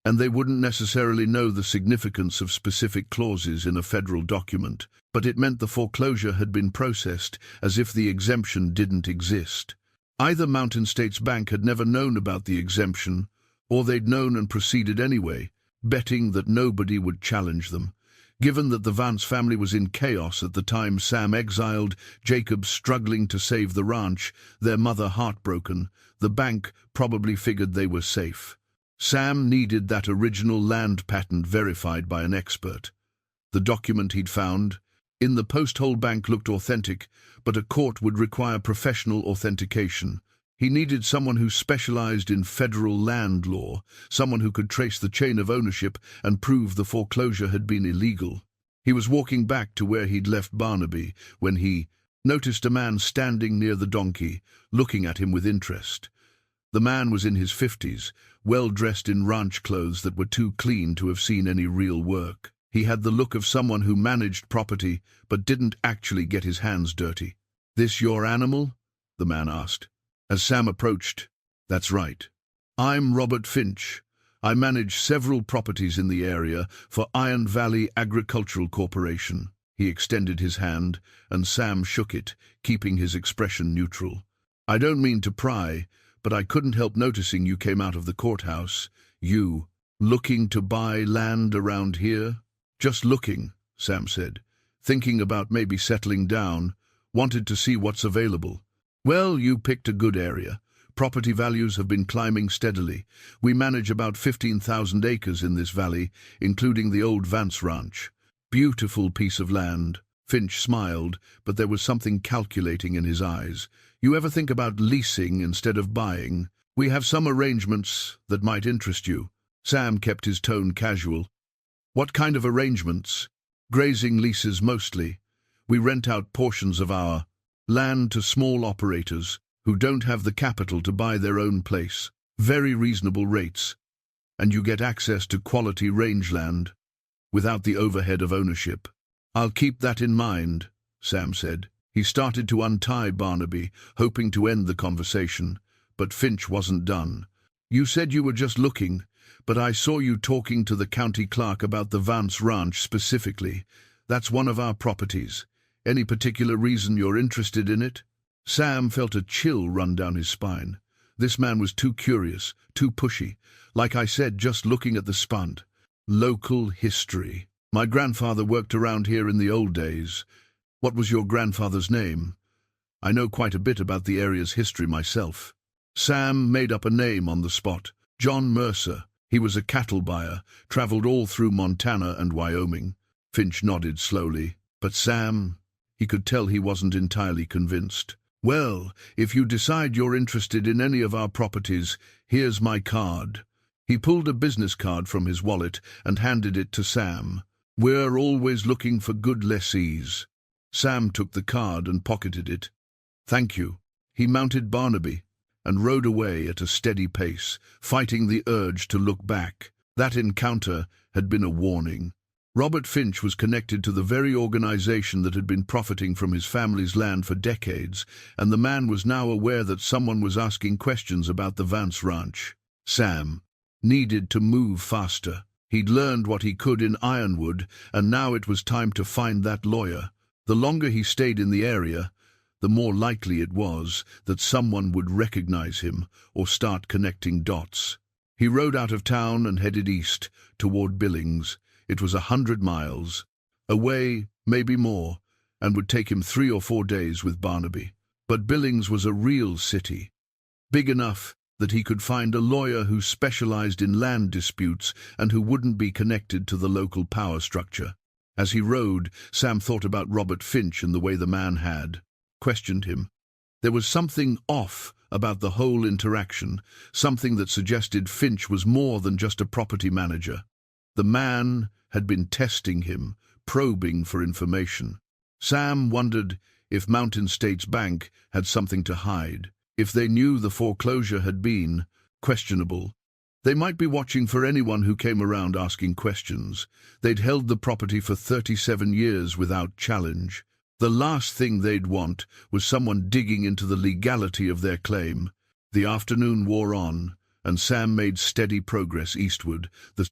and they wouldn't necessarily know the significance of specific clauses in a federal document, but it meant the foreclosure had been processed as if the exemption didn't exist. Either Mountain States Bank had never known about the exemption, or they'd known and proceeded anyway, betting that nobody would challenge them. Given that the Vance family was in chaos at the time Sam exiled, Jacob struggling to save the ranch, their mother heartbroken, the bank probably figured they were safe. Sam needed that original land patent verified by an expert. The document he'd found in the post-hole bank looked authentic, but a court would require professional authentication. He needed someone who specialized in federal land law, someone who could trace the chain of ownership and prove the foreclosure had been illegal. He was walking back to where he'd left Barnaby when he noticed a man standing near the donkey, looking at him with interest. The man was in his 50s, well-dressed in ranch clothes that were too clean to have seen any real work. He had the look of someone who managed property but didn't actually get his hands dirty. "This your animal?" the man asked. As Sam approached, "That's right. I'm Robert Finch. I manage several properties in the area for Iron Valley Agricultural Corporation." He extended his hand, and Sam shook it, keeping his expression neutral. "I don't mean to pry, but I couldn't help noticing you came out of the courthouse. You, looking to buy land around here?" "Just looking," Sam said. "Thinking about maybe settling down. Wanted to see what's available." "Well, you picked a good area. Property values have been climbing steadily. We manage about 15,000 acres in this valley, including the old Vance ranch. Beautiful piece of land." Finch smiled, but there was something calculating in his eyes. "You ever think about leasing instead of buying? We have some arrangements that might interest you." Sam kept his tone casual. "What kind of arrangements?" "Grazing leases mostly. We rent out portions of our land to small operators who don't have the capital to buy their own place. Very reasonable rates. And you get access to quality rangeland without the overhead of ownership." "I'll keep that in mind," Sam said. He started to untie Barnaby, hoping to end the conversation, but Finch wasn't done. "You said you were just looking, but I saw you talking to the county clerk about the Vance Ranch specifically. That's one of our properties. Any particular reason you're interested in it?" Sam felt a chill run down his spine. This man was too curious, too pushy. "Like I said, just looking at the spund. Local history. My grandfather worked around here in the old days." "What was your grandfather's name?" "I know quite a bit about the area's history myself." Sam made up a name on the spot. "John Mercer. He was a cattle buyer, traveled all through Montana and Wyoming." Finch nodded slowly. But Sam, he could tell he wasn't entirely convinced. "Well, if you decide you're interested in any of our properties, here's my card." He pulled a business card from his wallet and handed it to Sam. "We're always looking for good lessees." Sam took the card and pocketed it. "Thank you." He mounted Barnaby and rode away at a steady pace, fighting the urge to look back. That encounter had been a warning. Robert Finch was connected to the very organization that had been profiting from his family's land for decades, and the man was now aware that someone was asking questions about the Vance ranch. Sam needed to move faster. He'd learned what he could in Ironwood, and now it was time to find that lawyer. The longer he stayed in the area, the more likely it was that someone would recognize him or start connecting dots. He rode out of town and headed east, toward Billings. It was 100 miles away, maybe more, and would take him 3 or 4 days with Barnaby. But Billings was a real city, big enough that he could find a lawyer who specialized in land disputes and who wouldn't be connected to the local power structure. As he rode, Sam thought about Robert Finch and the way the man had questioned him. There was something off about the whole interaction, something that suggested Finch was more than just a property manager. The man had been testing him, probing for information. Sam wondered if Mountain States Bank had something to hide. If they knew the foreclosure had been questionable, they might be watching for anyone who came around asking questions. They'd held the property for 37 years without challenge. The last thing they'd want was someone digging into the legality of their claim. The afternoon wore on, and Sam made steady progress eastward. The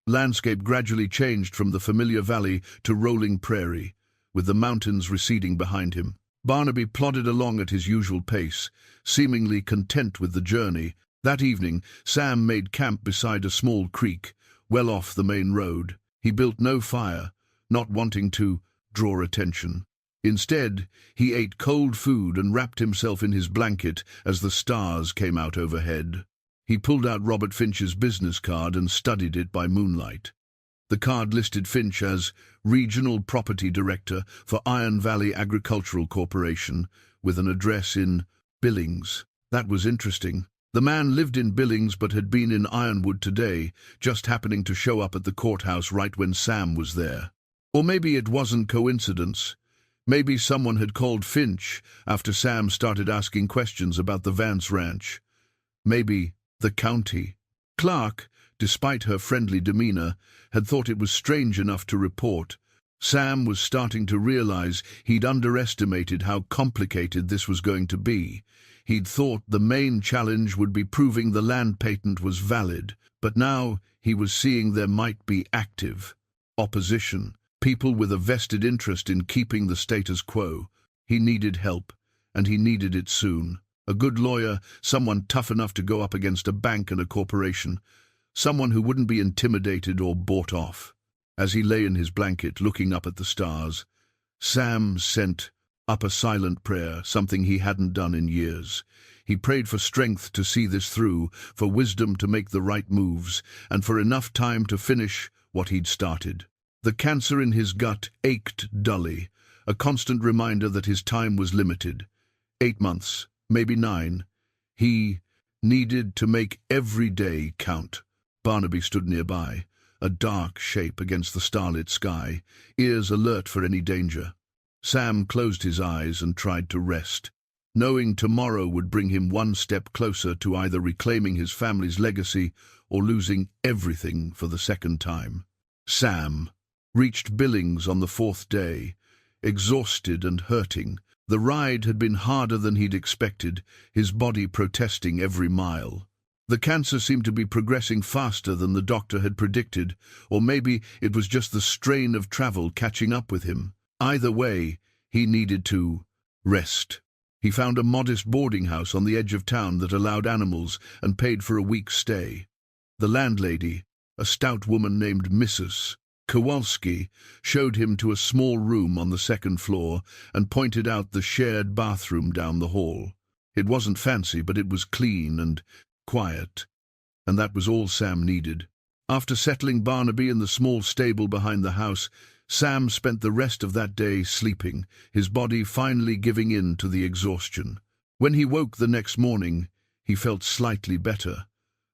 landscape gradually changed from the familiar valley to rolling prairie, with the mountains receding behind him. Barnaby plodded along at his usual pace, seemingly content with the journey. That evening, Sam made camp beside a small creek, well off the main road. He built no fire, not wanting to draw attention. Instead, he ate cold food and wrapped himself in his blanket as the stars came out overhead. He pulled out Robert Finch's business card and studied it by moonlight. The card listed Finch as Regional Property Director for Iron Valley Agricultural Corporation, with an address in Billings. That was interesting. The man lived in Billings but had been in Ironwood today, just happening to show up at the courthouse right when Sam was there. Or maybe it wasn't coincidence. Maybe someone had called Finch after Sam started asking questions about the Vance ranch. Maybe the county clerk, despite her friendly demeanor, had thought it was strange enough to report. Sam was starting to realize he'd underestimated how complicated this was going to be. He'd thought the main challenge would be proving the land patent was valid, but now he was seeing there might be active opposition, people with a vested interest in keeping the status quo. He needed help, and he needed it soon. A good lawyer, someone tough enough to go up against a bank and a corporation, someone who wouldn't be intimidated or bought off. As he lay in his blanket, looking up at the stars, Sam sent up a silent prayer, something he hadn't done in years. He prayed for strength to see this through, for wisdom to make the right moves, and for enough time to finish what he'd started. The cancer in his gut ached dully, a constant reminder that his time was limited. 8 months, maybe 9. He needed to make every day count. Barnaby stood nearby, a dark shape against the starlit sky, ears alert for any danger. Sam closed his eyes and tried to rest, knowing tomorrow would bring him one step closer to either reclaiming his family's legacy or losing everything for the second time. Sam reached Billings on the 4th day, exhausted and hurting. The ride had been harder than he'd expected, his body protesting every mile. The cancer seemed to be progressing faster than the doctor had predicted, or maybe it was just the strain of travel catching up with him. Either way, he needed to rest. He found a modest boarding house on the edge of town that allowed animals and paid for a week's stay. The landlady, a stout woman named Mrs. Kowalski, showed him to a small room on the 2nd floor and pointed out the shared bathroom down the hall. It wasn't fancy, but it was clean and quiet, and that was all Sam needed. After settling Barnaby in the small stable behind the house, Sam spent the rest of that day sleeping, his body finally giving in to the exhaustion. When he woke the next morning, he felt slightly better,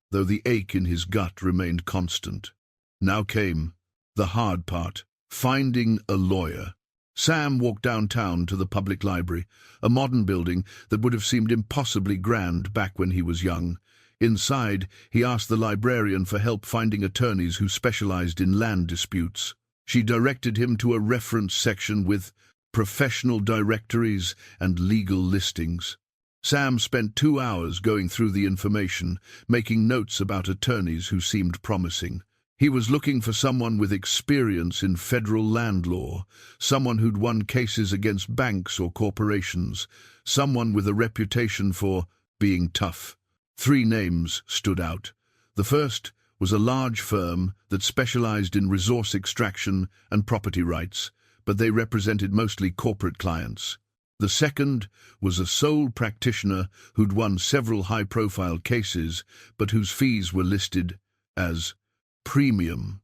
though the ache in his gut remained constant. Now came the hard part, finding a lawyer. Sam walked downtown to the public library, a modern building that would have seemed impossibly grand back when he was young. Inside, he asked the librarian for help finding attorneys who specialized in land disputes. She directed him to a reference section with professional directories and legal listings. Sam spent 2 hours going through the information, making notes about attorneys who seemed promising. He was looking for someone with experience in federal land law, someone who'd won cases against banks or corporations, someone with a reputation for being tough. 3 names stood out. The first was a large firm that specialized in resource extraction and property rights, but they represented mostly corporate clients. The second was a sole practitioner who'd won several high-profile cases, but whose fees were listed as premium.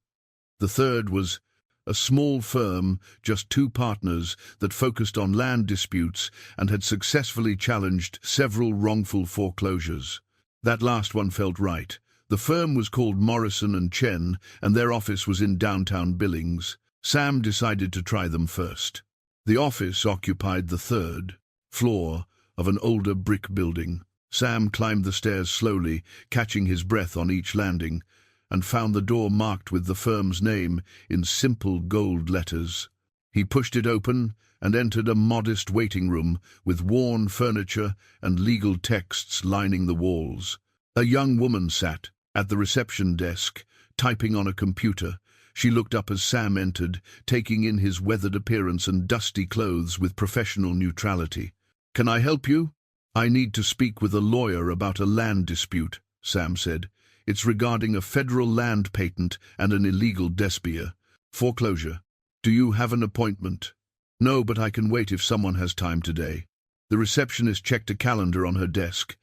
The third was a small firm, just 2 partners, that focused on land disputes and had successfully challenged several wrongful foreclosures. That last one felt right. The firm was called Morrison & Chen, and their office was in downtown Billings. Sam decided to try them first. The office occupied the 3rd floor of an older brick building. Sam climbed the stairs slowly, catching his breath on each landing, and found the door marked with the firm's name in simple gold letters. He pushed it open and entered a modest waiting room with worn furniture and legal texts lining the walls. A young woman sat at the reception desk, typing on a computer. She looked up as Sam entered, taking in his weathered appearance and dusty clothes with professional neutrality. "Can I help you?" "I need to speak with a lawyer about a land dispute," Sam said. "It's regarding a federal land patent and an illegal despia. Foreclosure. Do you have an appointment?" "No, but I can wait if someone has time today." The receptionist checked a calendar on her desk.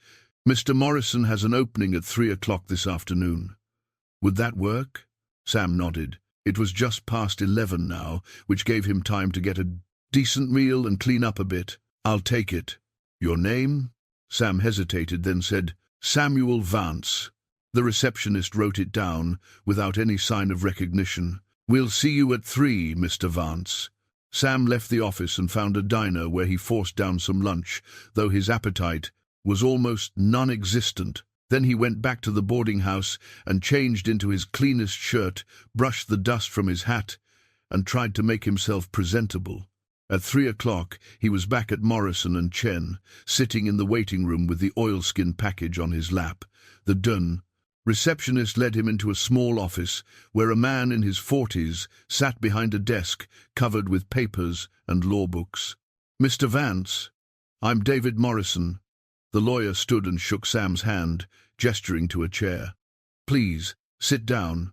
"Mr. Morrison has an opening at 3 o'clock this afternoon." "Would that work?" Sam nodded. It was just past 11 now, which gave him time to get a decent meal and clean up a bit. "I'll take it." "Your name?" Sam hesitated, then said, "Samuel Vance." The receptionist wrote it down without any sign of recognition. "We'll see you at 3, Mr. Vance." Sam left the office and found a diner where he forced down some lunch, though his appetite was almost non-existent. Then he went back to the boarding house and changed into his cleanest shirt, brushed the dust from his hat, and tried to make himself presentable. At 3 o'clock, he was back at Morrison & Chen, sitting in the waiting room with the oilskin package on his lap. The dun receptionist led him into a small office where a man in his 40s sat behind a desk covered with papers and law books. "Mr. Vance, I'm David Morrison." The lawyer stood and shook Sam's hand, gesturing to a chair. "Please, sit down.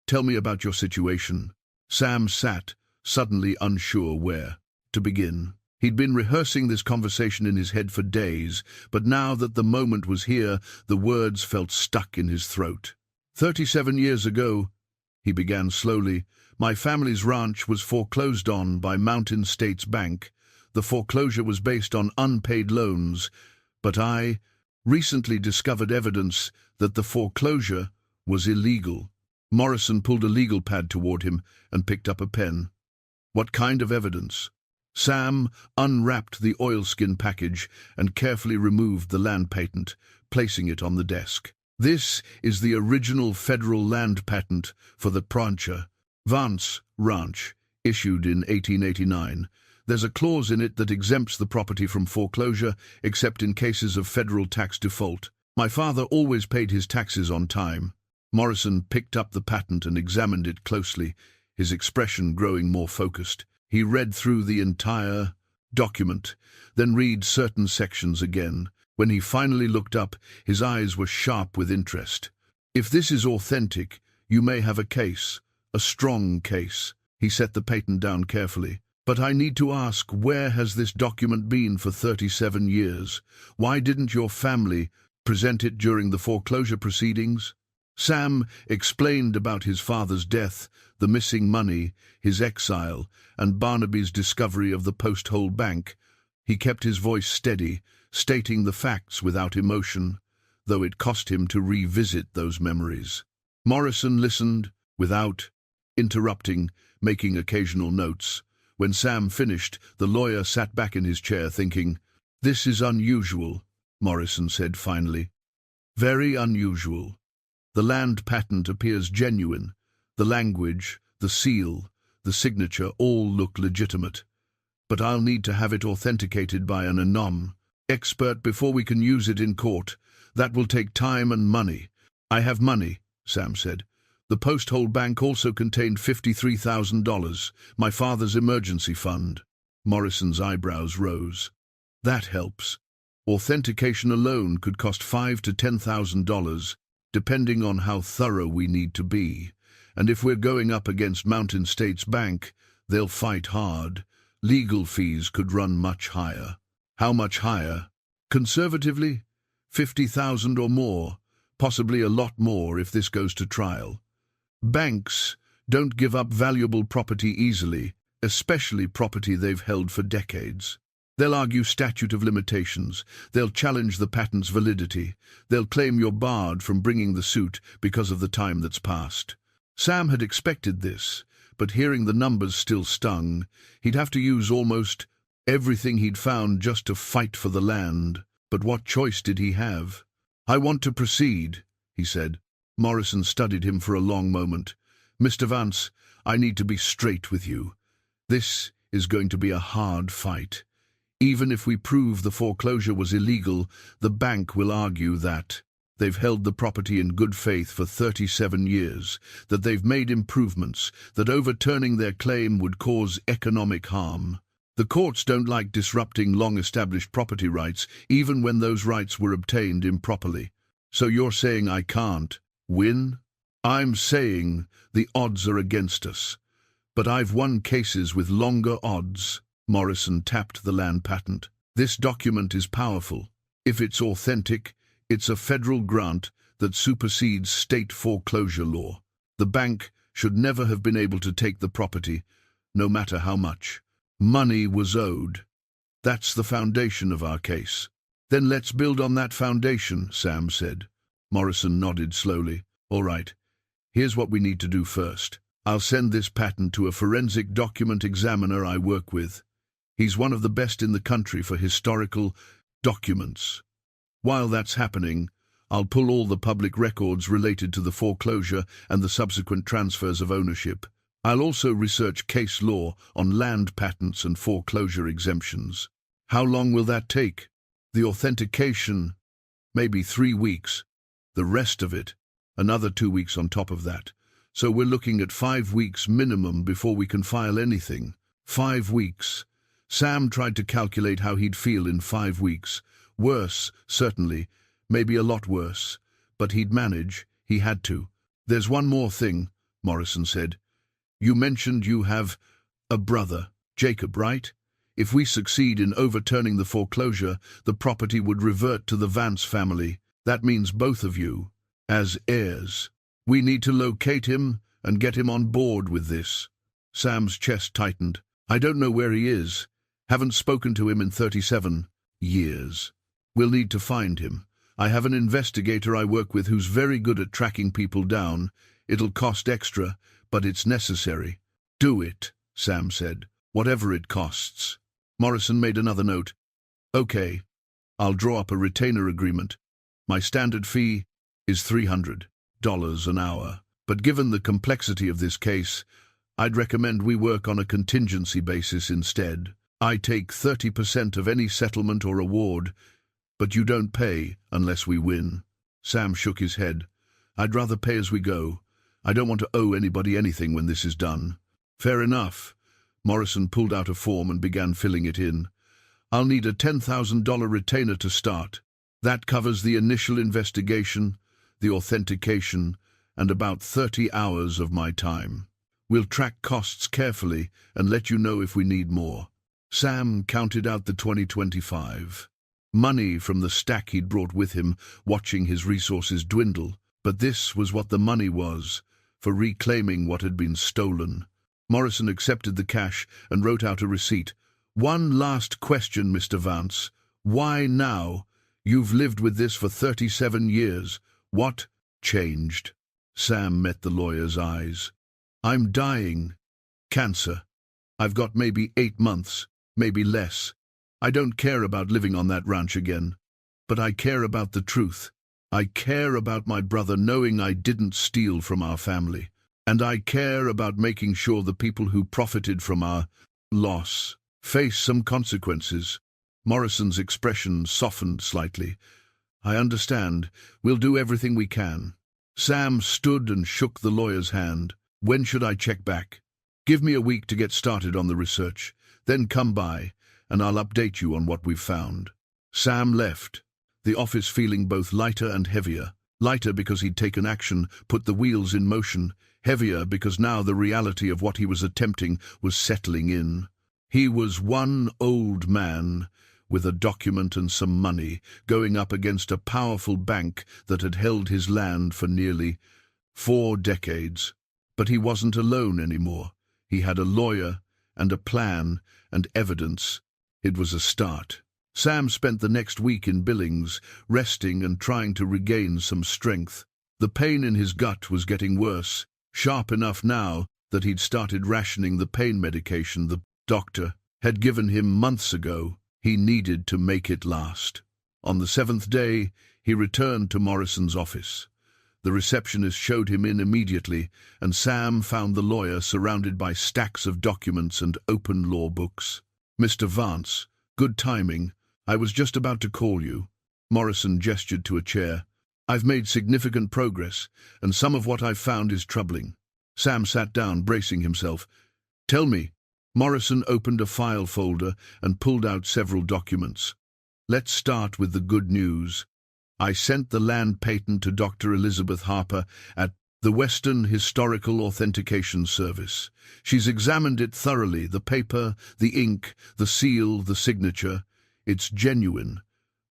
Tell me about your situation." Sam sat, suddenly unsure where to begin. He'd been rehearsing this conversation in his head for days, but now that the moment was here, the words felt stuck in his throat. 37 years ago, he began slowly, "my family's ranch was foreclosed on by Mountain States Bank. The foreclosure was based on unpaid loans, but I recently discovered evidence that the foreclosure was illegal." Morrison pulled a legal pad toward him and picked up a pen. "What kind of evidence?" Sam unwrapped the oilskin package and carefully removed the land patent, placing it on the desk. "This is the original federal land patent for the Prancha Vance Ranch, issued in 1889. There's a clause in it that exempts the property from foreclosure, except in cases of federal tax default. My father always paid his taxes on time." Morrison picked up the patent and examined it closely, his expression growing more focused. He read through the entire document, then read certain sections again. When he finally looked up, his eyes were sharp with interest. "If this is authentic, you may have a case, a strong case." He set the patent down carefully. "But I need to ask, where has this document been for 37 years? Why didn't your family present it during the foreclosure proceedings?" Sam explained about his father's death, the missing money, his exile, and Barnaby's discovery of the post-hole bank. He kept his voice steady, stating the facts without emotion, though it cost him to revisit those memories. Morrison listened without interrupting, making occasional notes. When Sam finished, the lawyer sat back in his chair thinking. "This is unusual," Morrison said finally. "Very unusual. The land patent appears genuine. The language, the seal, the signature all look legitimate. But I'll need to have it authenticated by an expert before we can use it in court. That will take time and money. I have money, Sam said. The Post-Hole Bank also contained $53,000, my father's emergency fund. Morrison's eyebrows rose. That helps. Authentication alone could cost $5,000 to $10,000, depending on how thorough we need to be. And if we're going up against Mountain States Bank, they'll fight hard. Legal fees could run much higher. How much higher? Conservatively, $50,000 or more, possibly a lot more if this goes to trial. Banks don't give up valuable property easily, especially property they've held for decades. They'll argue statute of limitations. They'll challenge the patent's validity. They'll claim you're barred from bringing the suit because of the time that's passed. Sam had expected this, but hearing the numbers still stung. He'd have to use almost everything he'd found just to fight for the land. But what choice did he have? "I want to proceed," he said. Morrison studied him for a long moment. "Mr. Vance, I need to be straight with you. This is going to be a hard fight. Even if we prove the foreclosure was illegal, the bank will argue that they've held the property in good faith for 37 years, that they've made improvements, that overturning their claim would cause economic harm. The courts don't like disrupting long-established property rights, even when those rights were obtained improperly. So you're saying I can't win? I'm saying the odds are against us. But I've won cases with longer odds." Morrison tapped the land patent. "This document is powerful. If it's authentic, it's a federal grant that supersedes state foreclosure law. The bank should never have been able to take the property, no matter how much. Money was owed. That's the foundation of our case." "Then let's build on that foundation," Sam said. Morrison nodded slowly. "All right, here's what we need to do first. I'll send this patent to a forensic document examiner I work with. He's one of the best in the country for historical documents. While that's happening, I'll pull all the public records related to the foreclosure and the subsequent transfers of ownership. I'll also research case law on land patents and foreclosure exemptions." "How long will that take?" "The authentication, maybe 3 weeks. The rest of it, another 2 weeks on top of that. So we're looking at 5 weeks minimum before we can file anything." 5 weeks. Sam tried to calculate how he'd feel in 5 weeks. Worse, certainly, maybe a lot worse. But he'd manage, he had to. "There's one more thing," Morrison said. "You mentioned you have a brother, Jacob, right? If we succeed in overturning the foreclosure, the property would revert to the Vance family. That means both of you, as heirs. We need to locate him and get him on board with this." Sam's chest tightened. "I don't know where he is. Haven't spoken to him in 37 years. We'll need to find him. I have an investigator I work with who's very good at tracking people down. It'll cost extra, but it's necessary." "Do it," Sam said, "whatever it costs." Morrison made another note. "Okay, I'll draw up a retainer agreement. My standard fee is $300 an hour. But given the complexity of this case, I'd recommend we work on a contingency basis instead. I take 30% of any settlement or award, but you don't pay unless we win." Sam shook his head. "I'd rather pay as we go. I don't want to owe anybody anything when this is done." "Fair enough." Morrison pulled out a form and began filling it in. "I'll need a $10,000 retainer to start. That covers the initial investigation, the authentication, and about 30 hours of my time. We'll track costs carefully and let you know if we need more." Sam counted out the 2025. Money from the stack he'd brought with him, watching his resources dwindle. But this was what the money was, for reclaiming what had been stolen. Morrison accepted the cash and wrote out a receipt. "One last question, Mr. Vance. Why now? You've lived with this for 37 years. What changed?" Sam met the lawyer's eyes. "I'm dying. Cancer. I've got maybe 8 months, maybe less. I don't care about living on that ranch again. But I care about the truth. I care about my brother knowing I didn't steal from our family. And I care about making sure the people who profited from our loss face some consequences. Morrison's expression softened slightly. I understand. We'll do everything we can. Sam stood and shook the lawyer's hand. When should I check back? Give me a week to get started on the research. Then come by, and I'll update you on what we've found. Sam left, the office feeling both lighter and heavier. Lighter because he'd taken action, put the wheels in motion. Heavier because now the reality of what he was attempting was settling in. He was one old man, with a document and some money, going up against a powerful bank that had held his land for nearly 4 decades. But he wasn't alone anymore. He had a lawyer, and a plan, and evidence. It was a start. Sam spent the next week in Billings, resting and trying to regain some strength. The pain in his gut was getting worse, sharp enough now that he'd started rationing the pain medication the doctor had given him months ago. He needed to make it last. On the 7th day, he returned to Morrison's office. The receptionist showed him in immediately, and Sam found the lawyer surrounded by stacks of documents and open law books. "Mr. Vance, good timing. I was just about to call you." Morrison gestured to a chair. "I've made significant progress, and some of what I've found is troubling." Sam sat down, bracing himself. "Tell me." Morrison opened a file folder and pulled out several documents. "Let's start with the good news. I sent the land patent to Dr. Elizabeth Harper at the Western Historical Authentication Service. She's examined it thoroughly, the paper, the ink, the seal, the signature. It's genuine.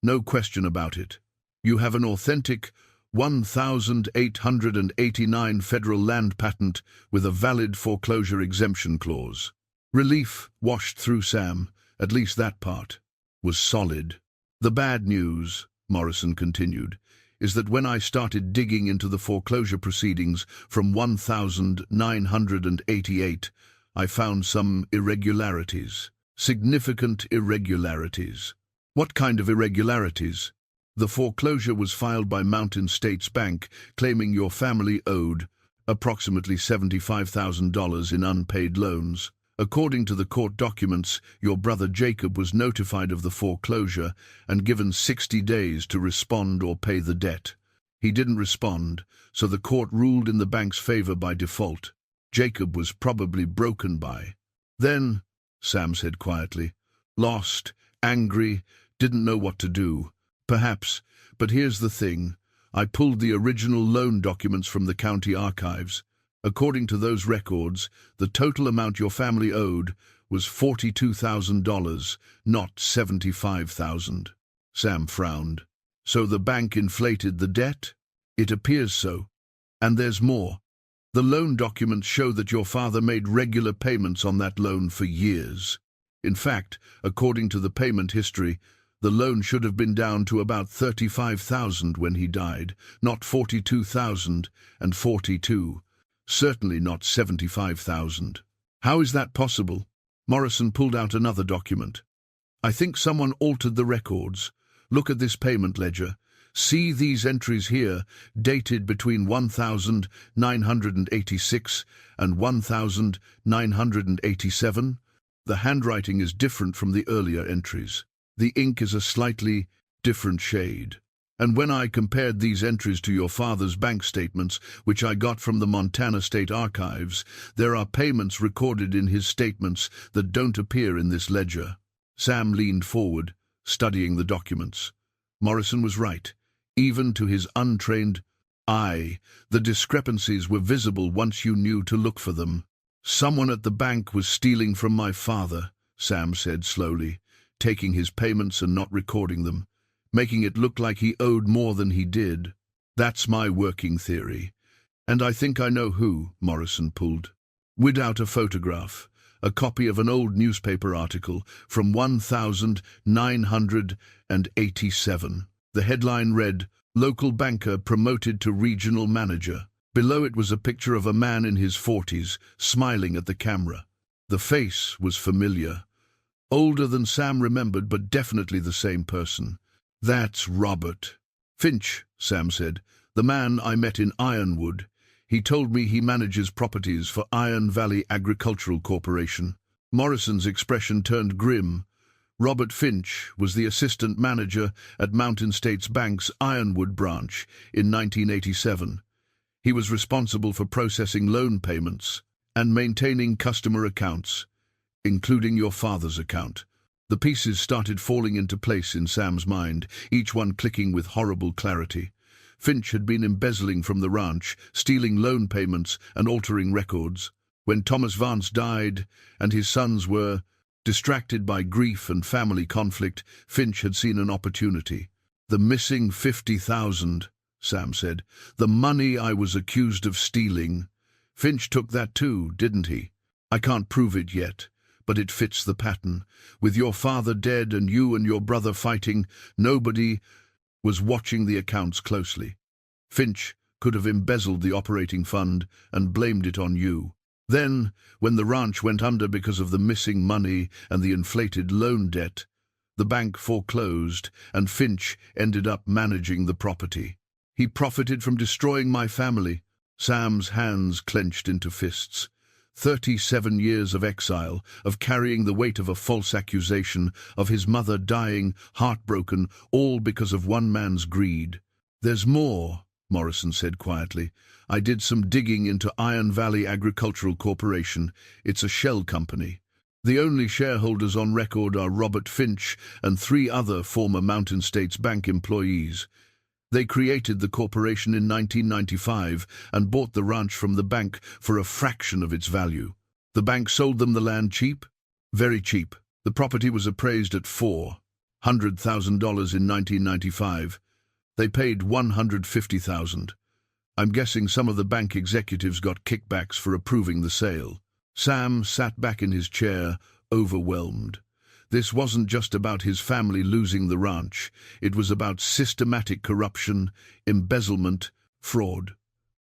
No question about it. You have an authentic 1889 federal land patent with a valid foreclosure exemption clause." Relief washed through Sam. At least that part was solid. "The bad news," Morrison continued, "is that when I started digging into the foreclosure proceedings from 1988, I found some irregularities. Significant irregularities." "What kind of irregularities?" "The foreclosure was filed by Mountain States Bank, claiming your family owed approximately $75,000 in unpaid loans. According to the court documents, your brother Jacob was notified of the foreclosure and given 60 days to respond or pay the debt. He didn't respond, so the court ruled in the bank's favor by default. Jacob was probably broken by. Then," Sam said quietly, "lost, angry, didn't know what to do. Perhaps, but here's the thing. I pulled the original loan documents from the county archives. According to those records, the total amount your family owed was $42,000, not $75,000. Sam frowned. "So the bank inflated the debt?" "It appears so. And there's more. The loan documents show that your father made regular payments on that loan for years. In fact, according to the payment history, the loan should have been down to about $35,000 when he died, not $42,000 and $42,000. Certainly not $75,000. How is that possible?" Morrison pulled out another document. "I think someone altered the records. Look at this payment ledger. See these entries here, dated between 1986 and 1987. The handwriting is different from the earlier entries. The ink is a slightly different shade. And when I compared these entries to your father's bank statements, which I got from the Montana State Archives, there are payments recorded in his statements that don't appear in this ledger." Sam leaned forward, studying the documents. Morrison was right. Even to his untrained eye, the discrepancies were visible once you knew to look for them. "Someone at the bank was stealing from my father," Sam said slowly, taking his payments and not recording them, making it look like he owed more than he did. "That's my working theory. And I think I know who," Morrison pulled. Whid out a photograph, a copy of an old newspaper article from 1987. The headline read, "Local banker promoted to regional manager." Below it was a picture of a man in his 40s, smiling at the camera. The face was familiar. Older than Sam remembered, but definitely the same person. "That's Robert Finch," Sam said. "The man I met in Ironwood. He told me he manages properties for Iron Valley Agricultural Corporation. Morrison's expression turned grim. Robert Finch was the assistant manager at Mountain States Bank's Ironwood branch in 1987. He was responsible for processing loan payments and maintaining customer accounts, including your father's account. The pieces started falling into place in Sam's mind, each one clicking with horrible clarity. Finch had been embezzling from the ranch, stealing loan payments and altering records. When Thomas Vance died and his sons were distracted by grief and family conflict, Finch had seen an opportunity. "The missing 50,000, Sam said. "The money I was accused of stealing." "Finch took that too, didn't he?" "I can't prove it yet, but it fits the pattern. With your father dead and you and your brother fighting, nobody was watching the accounts closely. Finch could have embezzled the operating fund and blamed it on you. Then, when the ranch went under because of the missing money and the inflated loan debt, the bank foreclosed and Finch ended up managing the property. He profited from destroying my family." Sam's hands clenched into fists. 37 years of exile, of carrying the weight of a false accusation, of his mother dying, heartbroken, all because of one man's greed. "There's more," Morrison said quietly. "I did some digging into Iron Valley Agricultural Corporation. It's a shell company. The only shareholders on record are Robert Finch and 3 other former Mountain States Bank employees. They created the corporation in 1995 and bought the ranch from the bank for a fraction of its value. The bank sold them the land cheap? Very cheap. The property was appraised at $400,000 in 1995. They paid $150,000. I'm guessing some of the bank executives got kickbacks for approving the sale." Sam sat back in his chair, overwhelmed. This wasn't just about his family losing the ranch. It was about systematic corruption, embezzlement, fraud.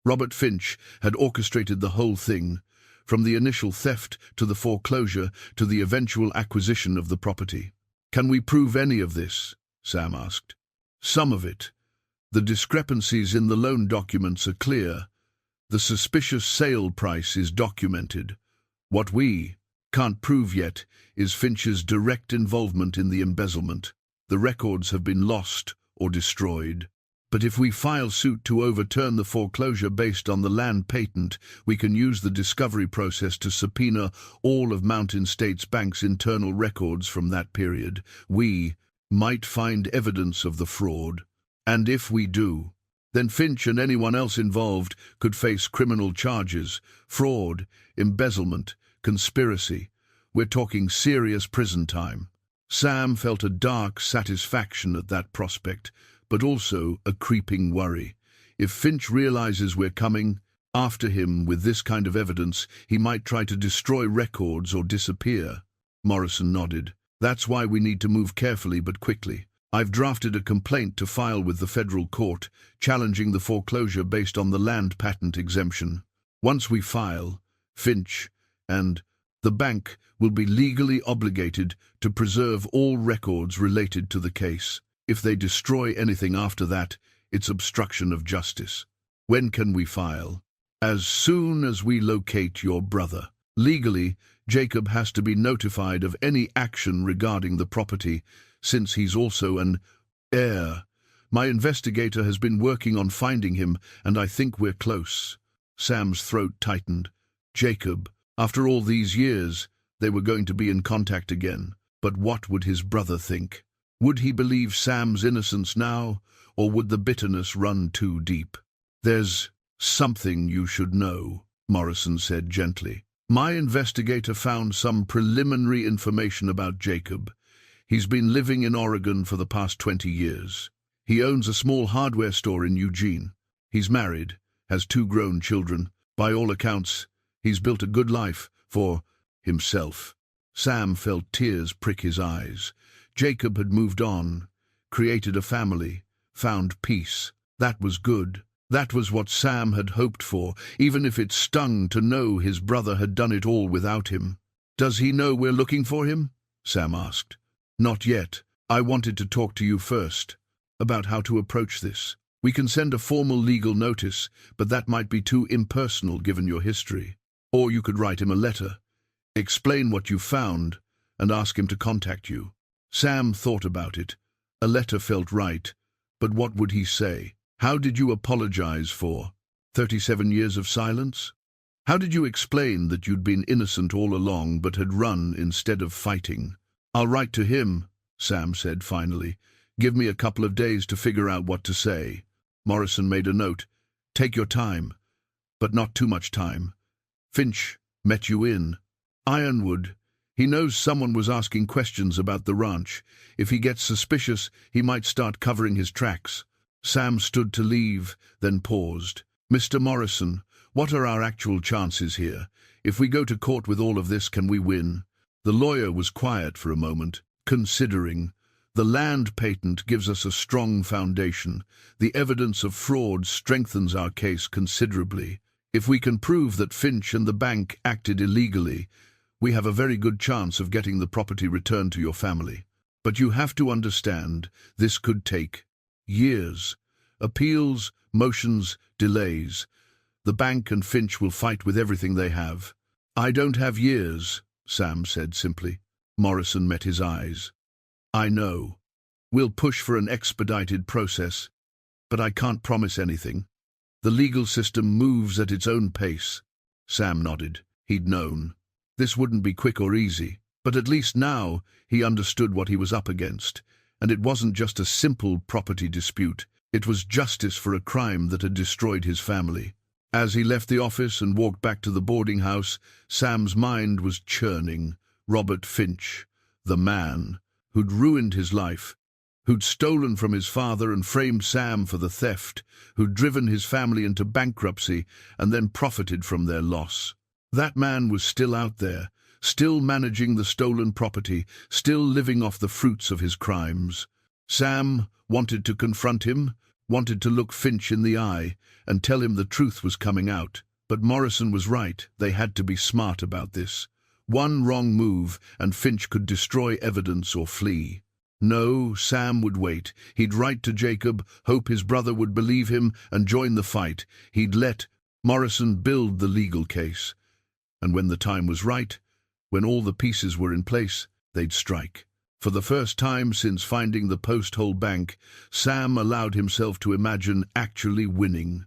Robert Finch had orchestrated the whole thing, from the initial theft to the foreclosure to the eventual acquisition of the property. "Can we prove any of this?" Sam asked. "Some of it. The discrepancies in the loan documents are clear. The suspicious sale price is documented. What we can't prove yet is Finch's direct involvement in the embezzlement. The records have been lost or destroyed. But if we file suit to overturn the foreclosure based on the land patent, we can use the discovery process to subpoena all of Mountain States Bank's internal records from that period. We might find evidence of the fraud. And if we do, then Finch and anyone else involved could face criminal charges, fraud, embezzlement, conspiracy. We're talking serious prison time." Sam felt a dark satisfaction at that prospect, but also a creeping worry. If Finch realizes we're coming after him with this kind of evidence, he might try to destroy records or disappear. Morrison nodded. "That's why we need to move carefully but quickly. I've drafted a complaint to file with the federal court, challenging the foreclosure based on the land patent exemption. Once we file, Finch and the bank will be legally obligated to preserve all records related to the case. If they destroy anything after that, it's obstruction of justice." "When can we file?" "As soon as we locate your brother. Legally, Jacob has to be notified of any action regarding the property, since he's also an heir. My investigator has been working on finding him, and I think we're close." Sam's throat tightened. Jacob. After all these years, they were going to be in contact again. But what would his brother think? Would he believe Sam's innocence now, or would the bitterness run too deep? "There's something you should know," Morrison said gently. "My investigator found some preliminary information about Jacob. He's been living in Oregon for the past 20 years. He owns a small hardware store in Eugene. He's married, has 2 grown children. By all accounts, he's built a good life for himself." Sam felt tears prick his eyes. Jacob had moved on, created a family, found peace. That was good. That was what Sam had hoped for, even if it stung to know his brother had done it all without him. "Does he know we're looking for him?" Sam asked. "Not yet. I wanted to talk to you first, about how to approach this." We can send a formal legal notice, but that might be too impersonal given your history. Or you could write him a letter, explain what you found, and ask him to contact you. Sam thought about it. A letter felt right, but what would he say? How did you apologize for 37 years of silence? How did you explain that you'd been innocent all along but had run instead of fighting? I'll write to him, Sam said finally. Give me a couple of days to figure out what to say. Morrison made a note. Take your time, but not too much time. Finch met you in Ironwood. He knows someone was asking questions about the ranch. If he gets suspicious, he might start covering his tracks. Sam stood to leave, then paused. Mr. Morrison, what are our actual chances here? If we go to court with all of this, can we win? The lawyer was quiet for a moment, considering. The land patent gives us a strong foundation. The evidence of fraud strengthens our case considerably. If we can prove that Finch and the bank acted illegally, we have a very good chance of getting the property returned to your family. But you have to understand, this could take years. Appeals, motions, delays. The bank and Finch will fight with everything they have. I don't have years, Sam said simply. Morrison met his eyes. I know. We'll push for an expedited process, but I can't promise anything. The legal system moves at its own pace. Sam nodded. He'd known. This wouldn't be quick or easy, but at least now he understood what he was up against, and it wasn't just a simple property dispute. It was justice for a crime that had destroyed his family. As he left the office and walked back to the boarding house, Sam's mind was churning. Robert Finch, the man who'd ruined his life, who'd stolen from his father and framed Sam for the theft, who'd driven his family into bankruptcy and then profited from their loss. That man was still out there, still managing the stolen property, still living off the fruits of his crimes. Sam wanted to confront him, wanted to look Finch in the eye and tell him the truth was coming out. But Morrison was right. They had to be smart about this. One wrong move and Finch could destroy evidence or flee. No, Sam would wait. He'd write to Jacob, hope his brother would believe him and join the fight. He'd let Morrison build the legal case. And when the time was right, when all the pieces were in place, they'd strike. For the first time since finding the post-hole bank, Sam allowed himself to imagine actually winning.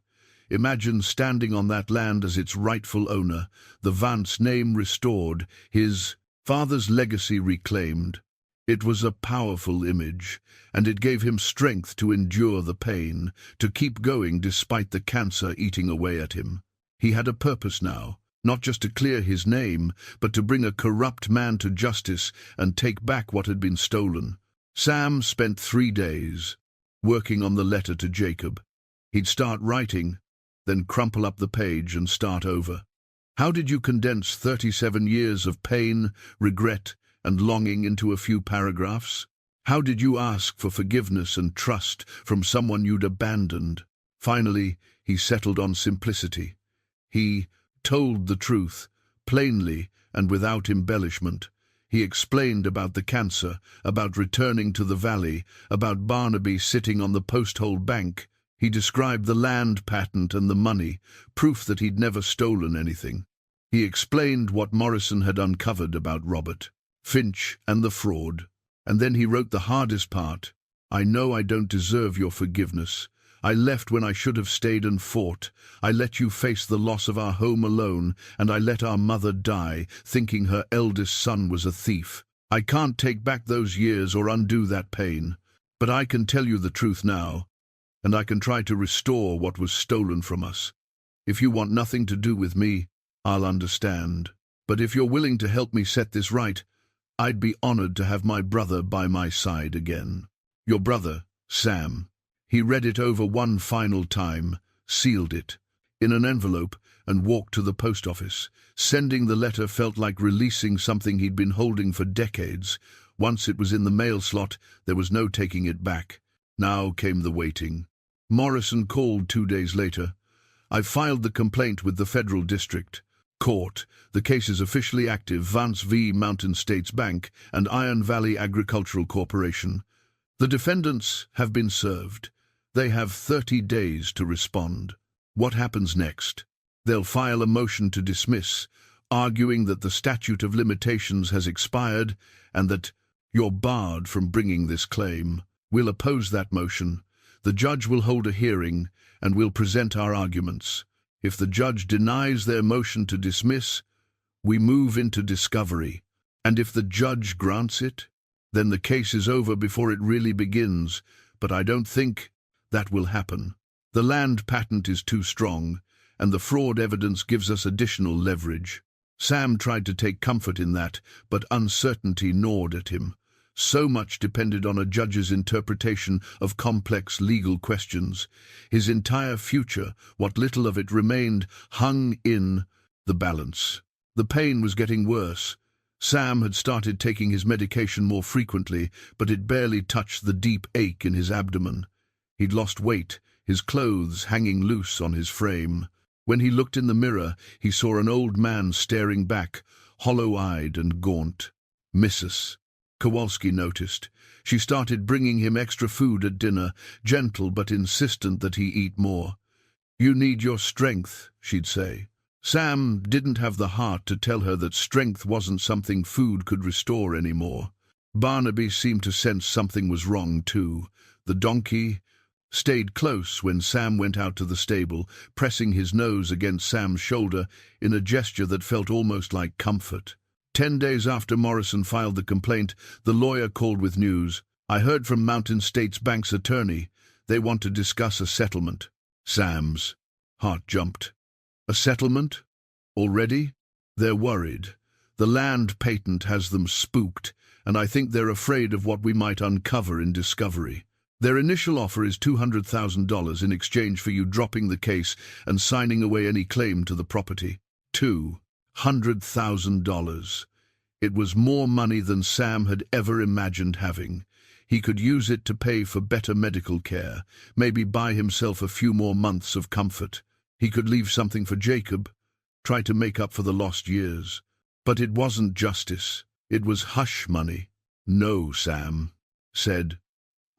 Imagine standing on that land as its rightful owner, the Vance name restored, his father's legacy reclaimed. It was a powerful image, and it gave him strength to endure the pain, to keep going despite the cancer eating away at him. He had a purpose now, not just to clear his name, but to bring a corrupt man to justice and take back what had been stolen. Sam spent 3 days working on the letter to Jacob. He'd start writing, then crumple up the page and start over. How did you condense 37 years of pain, regret, and longing into a few paragraphs? How did you ask for forgiveness and trust from someone you'd abandoned? Finally, he settled on simplicity. He told the truth, plainly and without embellishment. He explained about the cancer, about returning to the valley, about Barnaby sitting on the post-hole bank. He described the land patent and the money, proof that he'd never stolen anything. He explained what Morrison had uncovered about Robert, Finch, and the fraud. And then he wrote the hardest part. I know I don't deserve your forgiveness. I left when I should have stayed and fought. I let you face the loss of our home alone, and I let our mother die, thinking her eldest son was a thief. I can't take back those years or undo that pain, but I can tell you the truth now, and I can try to restore what was stolen from us. If you want nothing to do with me, I'll understand. But if you're willing to help me set this right, I'd be honored to have my brother by my side again. Your brother, Sam. He read it over one final time, sealed it in an envelope, and walked to the post office. Sending the letter felt like releasing something he'd been holding for decades. Once it was in the mail slot, there was no taking it back. Now came the waiting. Morrison called 2 days later. I've filed the complaint with the federal district court. The case is officially active. Vance v. Mountain States Bank and Iron Valley Agricultural Corporation. The defendants have been served. They have 30 days to respond. What happens next? They'll file a motion to dismiss, arguing that the statute of limitations has expired and that you're barred from bringing this claim. We'll oppose that motion. The judge will hold a hearing and we'll present our arguments. If the judge denies their motion to dismiss, we move into discovery. And if the judge grants it, then the case is over before it really begins. But I don't think that will happen. The land patent is too strong, and the fraud evidence gives us additional leverage. Sam tried to take comfort in that, but uncertainty gnawed at him. So much depended on a judge's interpretation of complex legal questions. His entire future, what little of it remained, hung in the balance. The pain was getting worse. Sam had started taking his medication more frequently, but it barely touched the deep ache in his abdomen. He'd lost weight, his clothes hanging loose on his frame. When he looked in the mirror, he saw an old man staring back, hollow-eyed and gaunt. Mrs. Kowalski noticed. She started bringing him extra food at dinner, gentle but insistent that he eat more. "You need your strength," she'd say. Sam didn't have the heart to tell her that strength wasn't something food could restore anymore. Barnaby seemed to sense something was wrong too. The donkey stayed close when Sam went out to the stable, pressing his nose against Sam's shoulder in a gesture that felt almost like comfort. 10 days after Morrison filed the complaint, the lawyer called with news. "I heard from Mountain States Bank's attorney. They want to discuss a settlement." Sam's heart jumped. A settlement? Already? They're worried. The land patent has them spooked, and I think they're afraid of what we might uncover in discovery. Their initial offer is $200,000 in exchange for you dropping the case and signing away any claim to the property. $200,000. It was more money than Sam had ever imagined having. He could use it to pay for better medical care, maybe buy himself a few more months of comfort. He could leave something for Jacob, try to make up for the lost years. But it wasn't justice. It was hush money. "No," Sam said.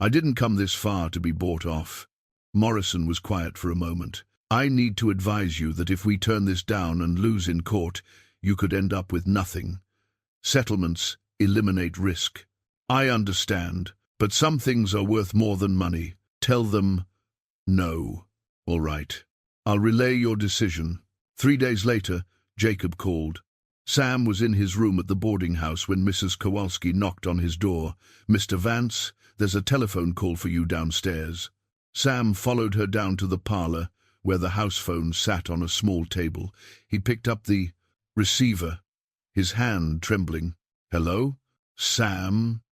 "I didn't come this far to be bought off." Morrison was quiet for a moment. "I need to advise you that if we turn this down and lose in court, you could end up with nothing. Settlements eliminate risk. I understand, but some things are worth more than money. Tell them no." "All right. I'll relay your decision." 3 days later, Jacob called. Sam was in his room at the boarding house when Mrs. Kowalski knocked on his door. "Mr. Vance, there's a telephone call for you downstairs." Sam followed her down to the parlor, where the house phone sat on a small table. He picked up the receiver, his hand trembling. "Hello? Sam?"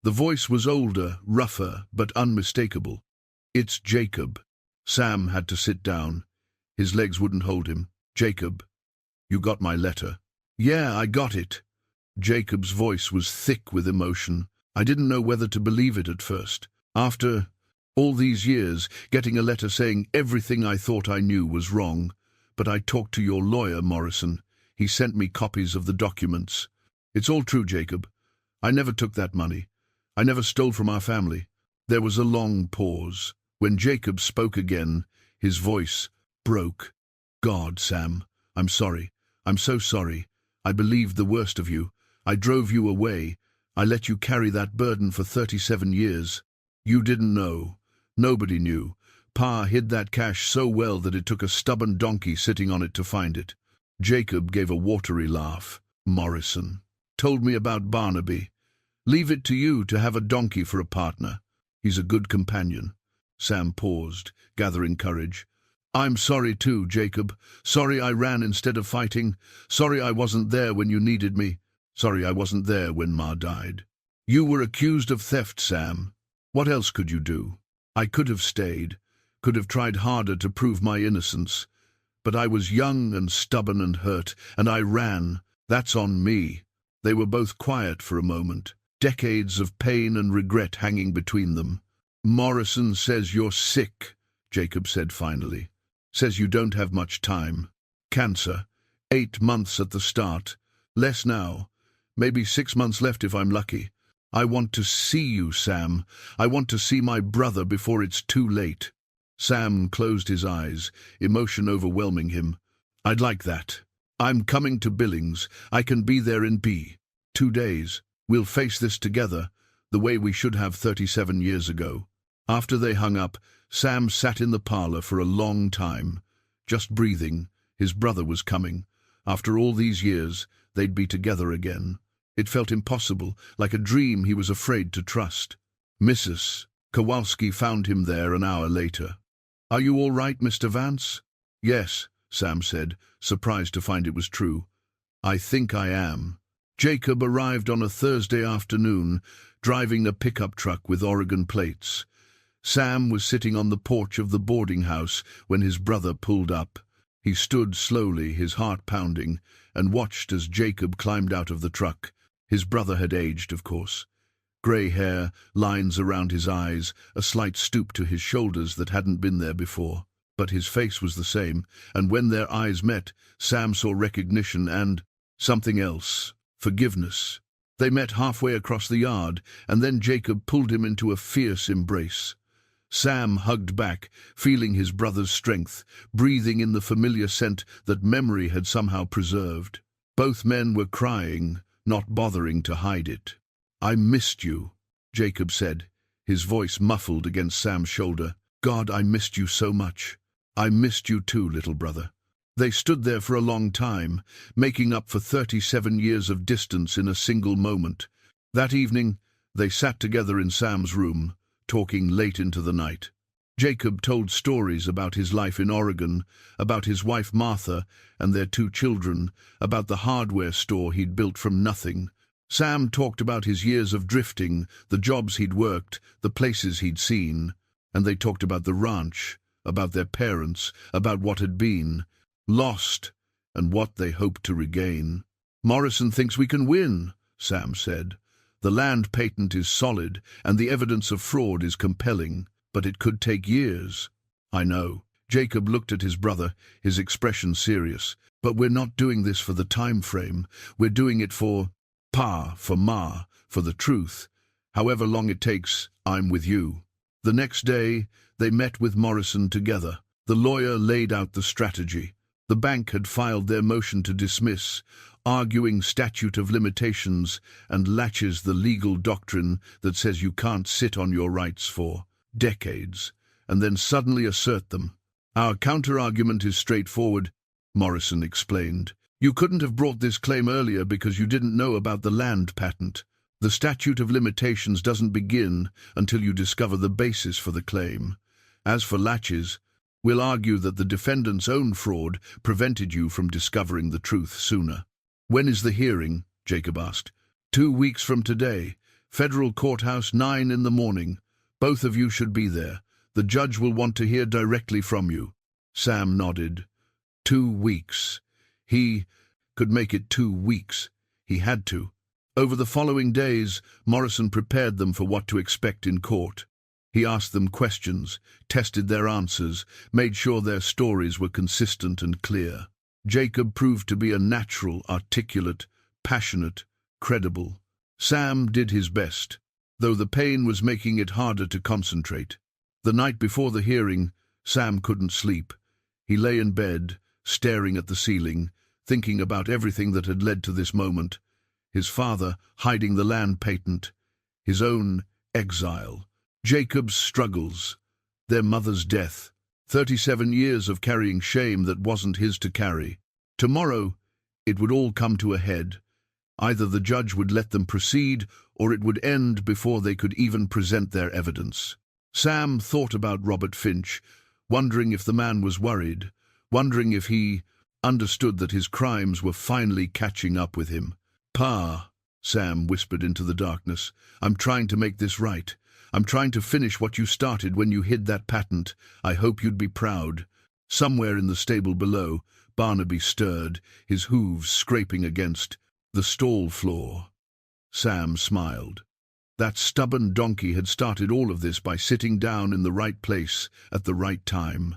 The voice was older, rougher, but unmistakable. "It's Jacob." Sam had to sit down. His legs wouldn't hold him. "Jacob, you got my letter?" "Yeah, I got it." Jacob's voice was thick with emotion. "I didn't know whether to believe it at first. After all these years, getting a letter saying everything I thought I knew was wrong. But I talked to your lawyer, Morrison. He sent me copies of the documents. It's all true, Jacob. I never took that money. I never stole from our family." There was a long pause. When Jacob spoke again, his voice broke. "God, Sam, I'm sorry. I'm so sorry. I believed the worst of you. I drove you away. I let you carry that burden for 37 years. You didn't know. Nobody knew. Pa hid that cash so well that it took a stubborn donkey sitting on it to find it." Jacob gave a watery laugh. "Morrison told me about Barnaby. Leave it to you to have a donkey for a partner. He's a good companion." Sam paused, gathering courage. "I'm sorry too, Jacob. Sorry I ran instead of fighting. Sorry I wasn't there when you needed me. Sorry I wasn't there when Ma died. You were accused of theft, Sam. What else could you do? I could have stayed, could have tried harder to prove my innocence. But I was young and stubborn and hurt, and I ran. That's on me." They were both quiet for a moment, decades of pain and regret hanging between them. "Morrison says you're sick," Jacob said finally. "Says you don't have much time. Cancer. 8 months at the start. Less now. Maybe 6 months left if I'm lucky. I want to see you, Sam. I want to see my brother before it's too late." Sam closed his eyes, emotion overwhelming him. "I'd like that. I'm coming to Billings. I can be there in 2 days. We'll face this together, the way we should have 37 years ago." After they hung up, Sam sat in the parlor for a long time, just breathing. His brother was coming. After all these years, they'd be together again. It felt impossible, like a dream he was afraid to trust. Mrs. Kowalski found him there an hour later. "Are you all right, Mr. Vance?" "Yes," Sam said, surprised to find it was true. "I think I am." Jacob arrived on a Thursday afternoon, driving a pickup truck with Oregon plates. Sam was sitting on the porch of the boarding house when his brother pulled up. He stood slowly, his heart pounding, and watched as Jacob climbed out of the truck. His brother had aged, of course. Grey hair, lines around his eyes, a slight stoop to his shoulders that hadn't been there before. But his face was the same, and when their eyes met, Sam saw recognition and something else, forgiveness. They met halfway across the yard, and then Jacob pulled him into a fierce embrace. Sam hugged back, feeling his brother's strength, breathing in the familiar scent that memory had somehow preserved. Both men were crying, not bothering to hide it. "I missed you," Jacob said, his voice muffled against Sam's shoulder. "God, I missed you so much." "I missed you too, little brother." They stood there for a long time, making up for 37 years of distance in a single moment. That evening, they sat together in Sam's room, talking late into the night. Jacob told stories about his life in Oregon, about his wife Martha and their 2 children, about the hardware store he'd built from nothing. Sam talked about his years of drifting, the jobs he'd worked, the places he'd seen. And they talked about the ranch, about their parents, about what had been lost, and what they hoped to regain. "Morrison thinks we can win," Sam said. "The land patent is solid, and the evidence of fraud is compelling, but it could take years." "I know." Jacob looked at his brother, his expression serious. "But we're not doing this for the time frame. We're doing it for Ma, for the truth. However long it takes, I'm with you." The next day, they met with Morrison together. The lawyer laid out the strategy. The bank had filed their motion to dismiss, arguing statute of limitations and latches the legal doctrine that says you can't sit on your rights for decades and then suddenly assert them. "Our counter-argument is straightforward," Morrison explained. "You couldn't have brought this claim earlier because you didn't know about the land patent. The statute of limitations doesn't begin until you discover the basis for the claim. As for latches, we'll argue that the defendant's own fraud prevented you from discovering the truth sooner." "When is the hearing?" Jacob asked. 2 weeks from today. Federal Courthouse, 9 in the morning. Both of you should be there. The judge will want to hear directly from you." Sam nodded. 2 weeks. He could make it 2 weeks. He had to. Over the following days, Morrison prepared them for what to expect in court. He asked them questions, tested their answers, made sure their stories were consistent and clear. Jacob proved to be a natural, articulate, passionate, credible. Sam did his best, though the pain was making it harder to concentrate. The night before the hearing, Sam couldn't sleep. He lay in bed, staring at the ceiling, thinking about everything that had led to this moment. His father hiding the land patent, his own exile, Jacob's struggles, their mother's death, 37 years of carrying shame that wasn't his to carry. Tomorrow, it would all come to a head. Either the judge would let them proceed, or it would end before they could even present their evidence. Sam thought about Robert Finch, wondering if the man was worried, wondering if he understood that his crimes were finally catching up with him. "Pa," Sam whispered into the darkness, "I'm trying to make this right. I'm trying to finish what you started when you hid that patent. I hope you'd be proud." Somewhere in the stable below, Barnaby stirred, his hooves scraping against the stall floor. Sam smiled. That stubborn donkey had started all of this by sitting down in the right place at the right time.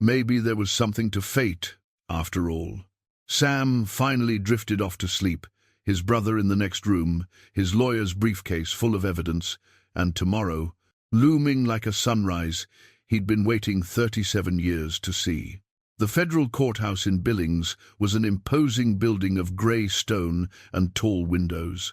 Maybe there was something to fate, after all. Sam finally drifted off to sleep, his brother in the next room, his lawyer's briefcase full of evidence, and tomorrow, looming like a sunrise, he'd been waiting 37 years to see. The federal courthouse in Billings was an imposing building of grey stone and tall windows.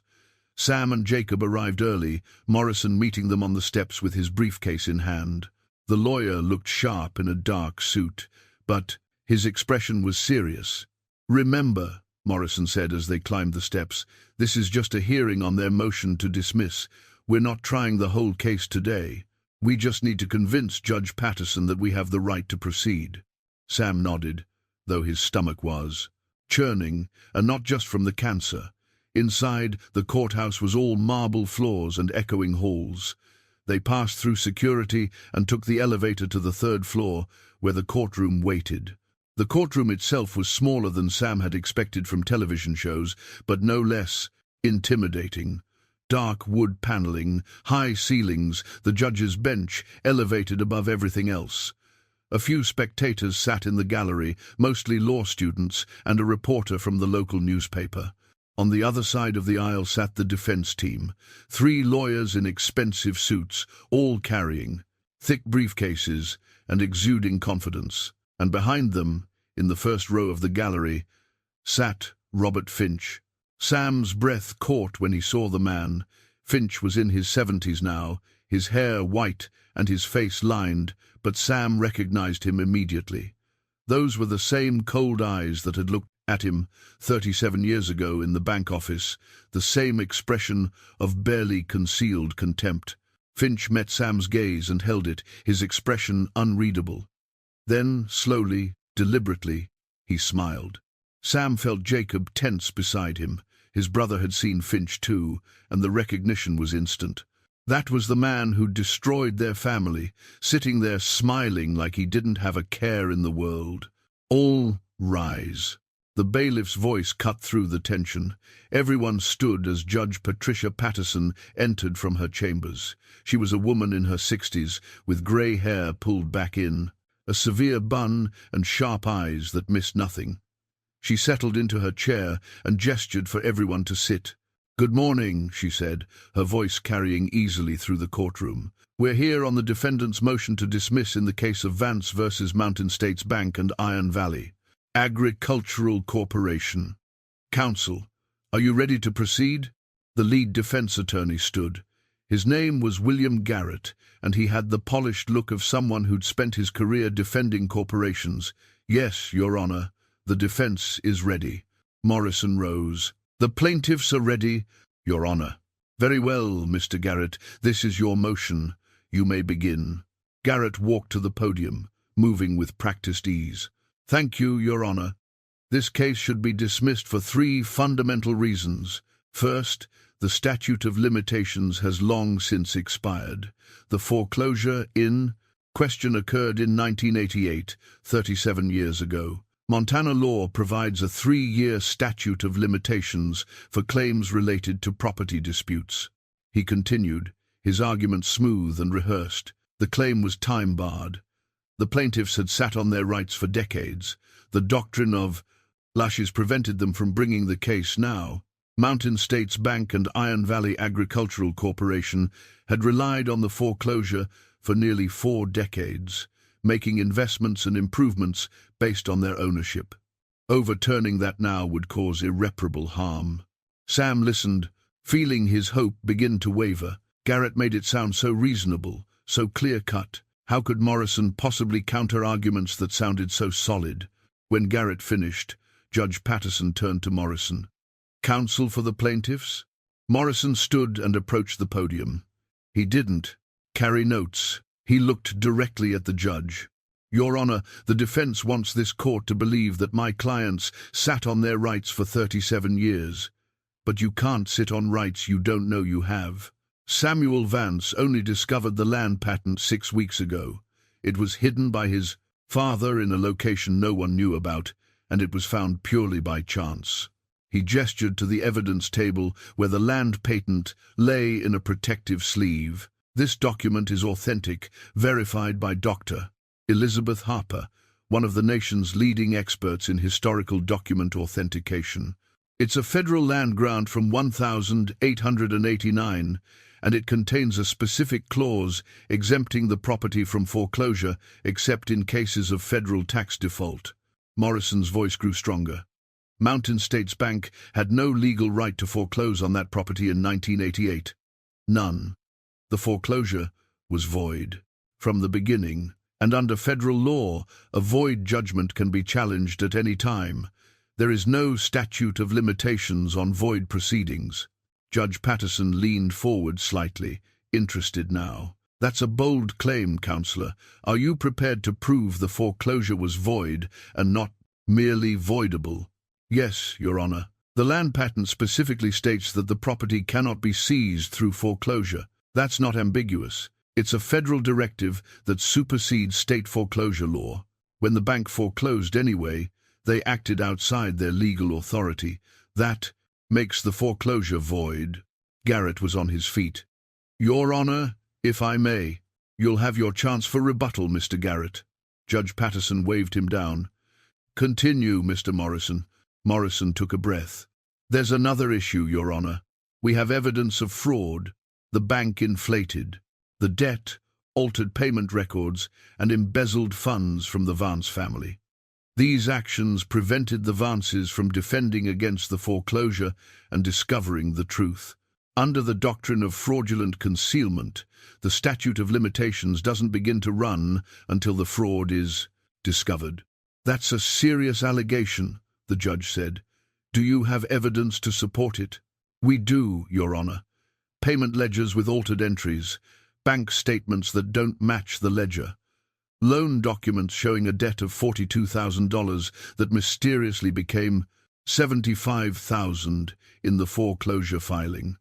Sam and Jacob arrived early, Morrison meeting them on the steps with his briefcase in hand. The lawyer looked sharp in a dark suit, but his expression was serious. "Remember," Morrison said as they climbed the steps, "this is just a hearing on their motion to dismiss. We're not trying the whole case today. We just need to convince Judge Patterson that we have the right to proceed." Sam nodded, though his stomach was churning, and not just from the cancer. Inside, the courthouse was all marble floors and echoing halls. They passed through security and took the elevator to the third floor, where the courtroom waited. The courtroom itself was smaller than Sam had expected from television shows, but no less intimidating. Dark wood paneling, high ceilings, the judge's bench elevated above everything else. A few spectators sat in the gallery, mostly law students and a reporter from the local newspaper. On the other side of the aisle sat the defense team, 3 lawyers in expensive suits, all carrying thick briefcases and exuding confidence. And behind them, in the first row of the gallery, sat Robert Finch. Sam's breath caught when he saw the man. Finch was in his 70s now, his hair white and his face lined, but Sam recognized him immediately. Those were the same cold eyes that had looked at him 37 years ago in the bank office, the same expression of barely concealed contempt. Finch met Sam's gaze and held it, his expression unreadable. Then, slowly, deliberately, he smiled. Sam felt Jacob tense beside him. His brother had seen Finch too, and the recognition was instant. That was the man who'd destroyed their family, sitting there smiling like he didn't have a care in the world. "All rise." The bailiff's voice cut through the tension. Everyone stood as Judge Patricia Patterson entered from her chambers. She was a woman in her 60s, with grey hair pulled back in, a severe bun and sharp eyes that missed nothing. She settled into her chair and gestured for everyone to sit. "Good morning," she said, her voice carrying easily through the courtroom. "We're here on the defendant's motion to dismiss in the case of Vance versus Mountain States Bank and Iron Valley Agricultural Corporation. Counsel, are you ready to proceed?" The lead defense attorney stood. His name was William Garrett, and he had the polished look of someone who'd spent his career defending corporations. "Yes, Your Honor, the defense is ready." Morrison rose. "The plaintiffs are ready, Your Honor." "Very well, Mr. Garrett, this is your motion. You may begin." Garrett walked to the podium, moving with practiced ease. "Thank you, Your Honor. This case should be dismissed for 3 fundamental reasons. First, the statute of limitations has long since expired. The foreclosure in question occurred in 1988, 37 years ago. Montana law provides a 3-year statute of limitations for claims related to property disputes. He continued, his argument smooth and rehearsed. The claim was time-barred. The plaintiffs had sat on their rights for decades. The doctrine of lashes prevented them from bringing the case now. Mountain States Bank and Iron Valley Agricultural Corporation had relied on the foreclosure for nearly 4 decades, making investments and improvements based on their ownership. Overturning that now would cause irreparable harm. Sam listened, feeling his hope begin to waver. Garrett made it sound so reasonable, so clear-cut. How could Morrison possibly counter arguments that sounded so solid? When Garrett finished, Judge Patterson turned to Morrison. "Counsel for the plaintiffs?" Morrison stood and approached the podium. He didn't carry notes. He looked directly at the judge. "Your Honor, the defense wants this court to believe that my clients sat on their rights for 37 years. But you can't sit on rights you don't know you have. Samuel Vance only discovered the land patent 6 weeks ago. It was hidden by his father in a location no one knew about, and it was found purely by chance." He gestured to the evidence table where the land patent lay in a protective sleeve. "This document is authentic, verified by Dr. Elizabeth Harper, one of the nation's leading experts in historical document authentication. It's a federal land grant from 1889, and it contains a specific clause exempting the property from foreclosure except in cases of federal tax default. Morrison's voice grew stronger. Mountain States Bank had no legal right to foreclose on that property in 1988. None. The foreclosure was void from the beginning, and under federal law, a void judgment can be challenged at any time. There is no statute of limitations on void proceedings. Judge Patterson leaned forward slightly, interested now. That's a bold claim, Counselor. Are you prepared to prove the foreclosure was void and not merely voidable? Yes, Your Honor. The land patent specifically states that the property cannot be seized through foreclosure. That's not ambiguous. It's a federal directive that supersedes state foreclosure law. When the bank foreclosed anyway, they acted outside their legal authority. That makes the foreclosure void. Garrett was on his feet. Your Honor, if I may, you'll have your chance for rebuttal, Mr. Garrett. Judge Patterson waved him down. Continue, Mr. Morrison. Morrison took a breath. There's another issue, Your Honor. We have evidence of fraud. The bank inflated the debt, altered payment records, and embezzled funds from the Vance family. These actions prevented the Vances from defending against the foreclosure and discovering the truth. Under the doctrine of fraudulent concealment, the statute of limitations doesn't begin to run until the fraud is discovered. That's a serious allegation, the judge said. Do you have evidence to support it? We do, Your Honor. Payment ledgers with altered entries, bank statements that don't match the ledger, loan documents showing a debt of $42,000 that mysteriously became $75,000 in the foreclosure filing.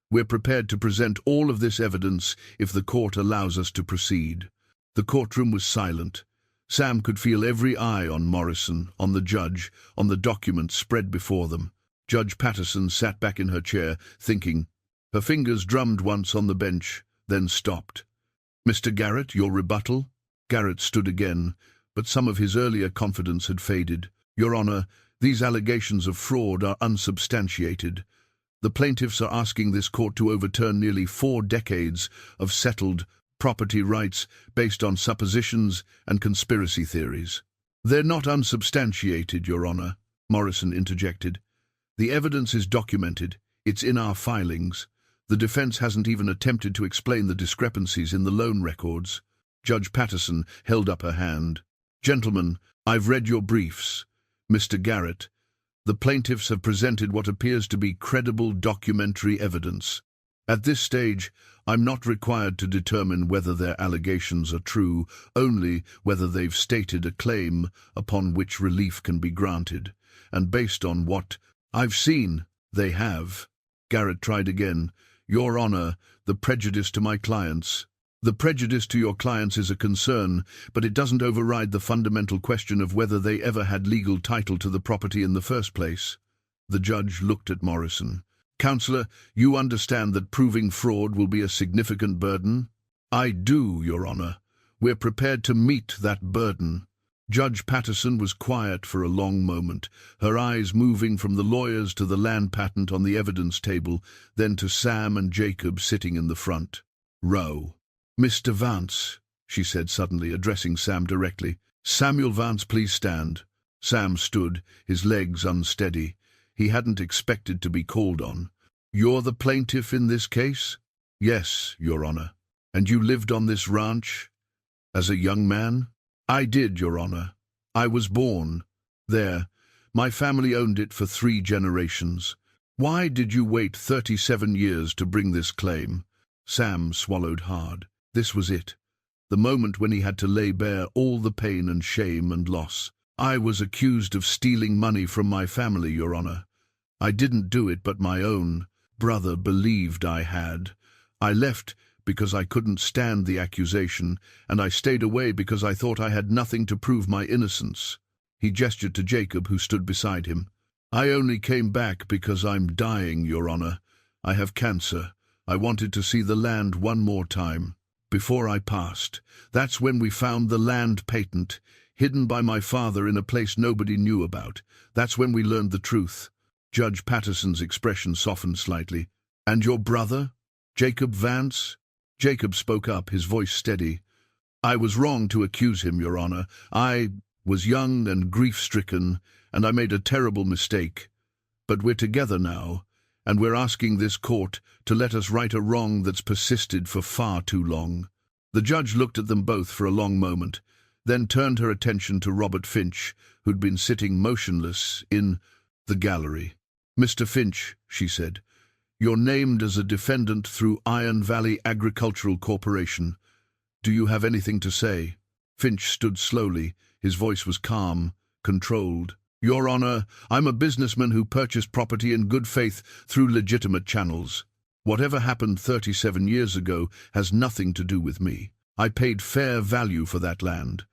We're prepared to present all of this evidence if the court allows us to proceed. The courtroom was silent. Sam could feel every eye on Morrison, on the judge, on the documents spread before them. Judge Patterson sat back in her chair, thinking. Her fingers drummed once on the bench, then stopped. Mr. Garrett, your rebuttal? Garrett stood again, but some of his earlier confidence had faded. Your Honor, these allegations of fraud are unsubstantiated. The plaintiffs are asking this court to overturn nearly 4 decades of settled property rights based on suppositions and conspiracy theories. They're not unsubstantiated, Your Honor, Morrison interjected. The evidence is documented. It's in our filings. The defense hasn't even attempted to explain the discrepancies in the loan records. Judge Patterson held up her hand. Gentlemen, I've read your briefs. Mr. Garrett, the plaintiffs have presented what appears to be credible documentary evidence. At this stage, I'm not required to determine whether their allegations are true, only whether they've stated a claim upon which relief can be granted. And based on what I've seen, they have. Garrett tried again. Your Honor, the prejudice to my clients. The prejudice to your clients is a concern, but it doesn't override the fundamental question of whether they ever had legal title to the property in the first place. The judge looked at Morrison. Counselor, you understand that proving fraud will be a significant burden? I do, Your Honor. We're prepared to meet that burden. Judge Patterson was quiet for a long moment, her eyes moving from the lawyers to the land patent on the evidence table, then to Sam and Jacob sitting in the front row. Mr. Vance, she said suddenly, addressing Sam directly. Samuel Vance, please stand. Sam stood, his legs unsteady. He hadn't expected to be called on. You're the plaintiff in this case? Yes, Your Honor. And you lived on this ranch as a young man? I did, Your Honor. I was born there. My family owned it for 3 generations. Why did you wait 37 years to bring this claim? Sam swallowed hard. This was it. The moment when he had to lay bare all the pain and shame and loss. I was accused of stealing money from my family, Your Honor. I didn't do it, but my own brother believed I had. I left because I couldn't stand the accusation, and I stayed away because I thought I had nothing to prove my innocence. He gestured to Jacob, who stood beside him. I only came back because I'm dying, Your Honor. I have cancer. I wanted to see the land one more time. Before I passed. That's when we found the land patent, hidden by my father in a place nobody knew about. That's when we learned the truth. Judge Patterson's expression softened slightly. And your brother? Jacob Vance? Jacob spoke up, his voice steady. I was wrong to accuse him, Your Honor. I was young and grief-stricken, and I made a terrible mistake. But we're together now, and we're asking this court to let us right a wrong that's persisted for far too long. The judge looked at them both for a long moment, then turned her attention to Robert Finch, who'd been sitting motionless in the gallery. Mr. Finch, she said, you're named as a defendant through Iron Valley Agricultural Corporation. Do you have anything to say? Finch stood slowly. His voice was calm, controlled. Your Honor, I'm a businessman who purchased property in good faith through legitimate channels. Whatever happened 37 years ago has nothing to do with me. I paid fair value for that land,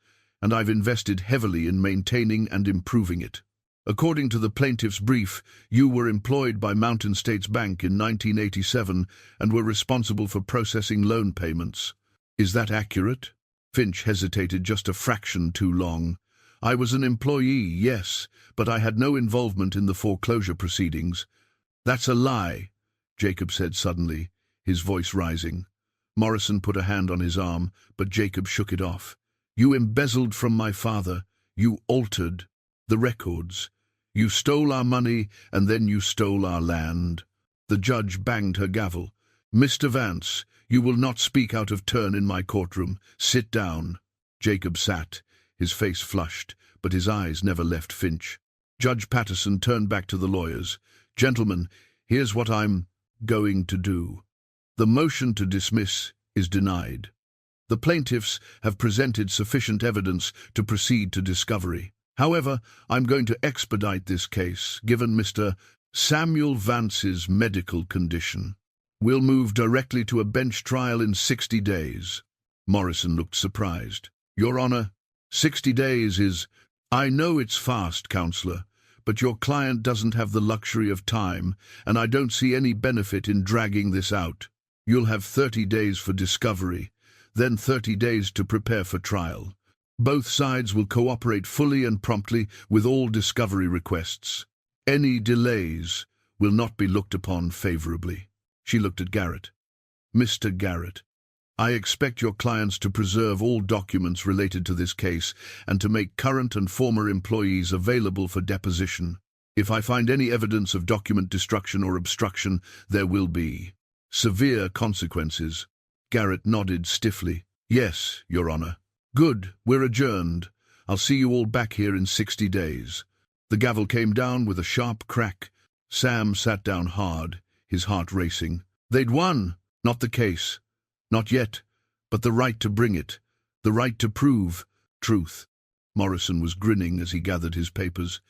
and I've invested heavily in maintaining and improving it. According to the plaintiff's brief, you were employed by Mountain States Bank in 1987 and were responsible for processing loan payments. Is that accurate? Finch hesitated just a fraction too long. I was an employee, yes, but I had no involvement in the foreclosure proceedings. That's a lie, Jacob said suddenly, his voice rising. Morrison put a hand on his arm, but Jacob shook it off. You embezzled from my father. You altered the records. You stole our money, and then you stole our land. The judge banged her gavel. Mr. Vance, you will not speak out of turn in my courtroom. Sit down. Jacob sat, his face flushed, but his eyes never left Finch. Judge Patterson turned back to the lawyers. Gentlemen, here's what I'm going to do. The motion to dismiss is denied. The plaintiffs have presented sufficient evidence to proceed to discovery. However, I'm going to expedite this case, given Mr. Samuel Vance's medical condition. We'll move directly to a bench trial in 60 days. Morrison looked surprised. Your Honor, 60 days is... I know it's fast, Counselor, but your client doesn't have the luxury of time, and I don't see any benefit in dragging this out. You'll have 30 days for discovery, then 30 days to prepare for trial. Both sides will cooperate fully and promptly with all discovery requests. Any delays will not be looked upon favorably. She looked at Garrett. Mr. Garrett, I expect your clients to preserve all documents related to this case and to make current and former employees available for deposition. If I find any evidence of document destruction or obstruction, there will be severe consequences. Garrett nodded stiffly. Yes, Your Honor. Good, we're adjourned. I'll see you all back here in 60 days. The gavel came down with a sharp crack. Sam sat down hard, his heart racing. They'd won, not the case. Not yet, but the right to bring it, the right to prove truth. Morrison was grinning as he gathered his papers.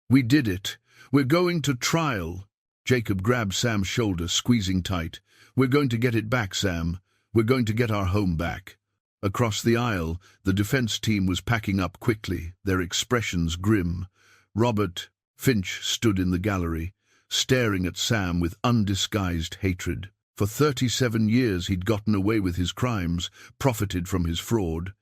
We did it. We're going to trial. Jacob grabbed Sam's shoulder, squeezing tight. We're going to get it back, Sam. We're going to get our home back. Across the aisle, the defense team was packing up quickly, their expressions grim. Robert Finch stood in the gallery, staring at Sam with undisguised hatred. For 37 years he'd gotten away with his crimes, profited from his fraud.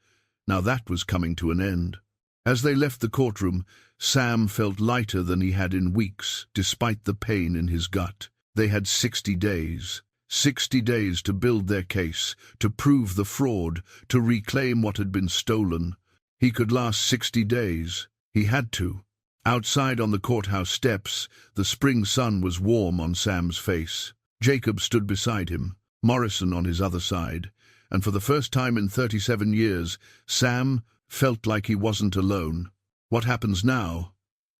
Now that was coming to an end. As they left the courtroom, Sam felt lighter than he had in weeks, despite the pain in his gut. They had 60 days. 60 days to build their case, to prove the fraud, to reclaim what had been stolen. He could last 60 days. He had to. Outside on the courthouse steps, the spring sun was warm on Sam's face. Jacob stood beside him, Morrison on his other side, and for the first time in 37 years, Sam felt like he wasn't alone. What happens now?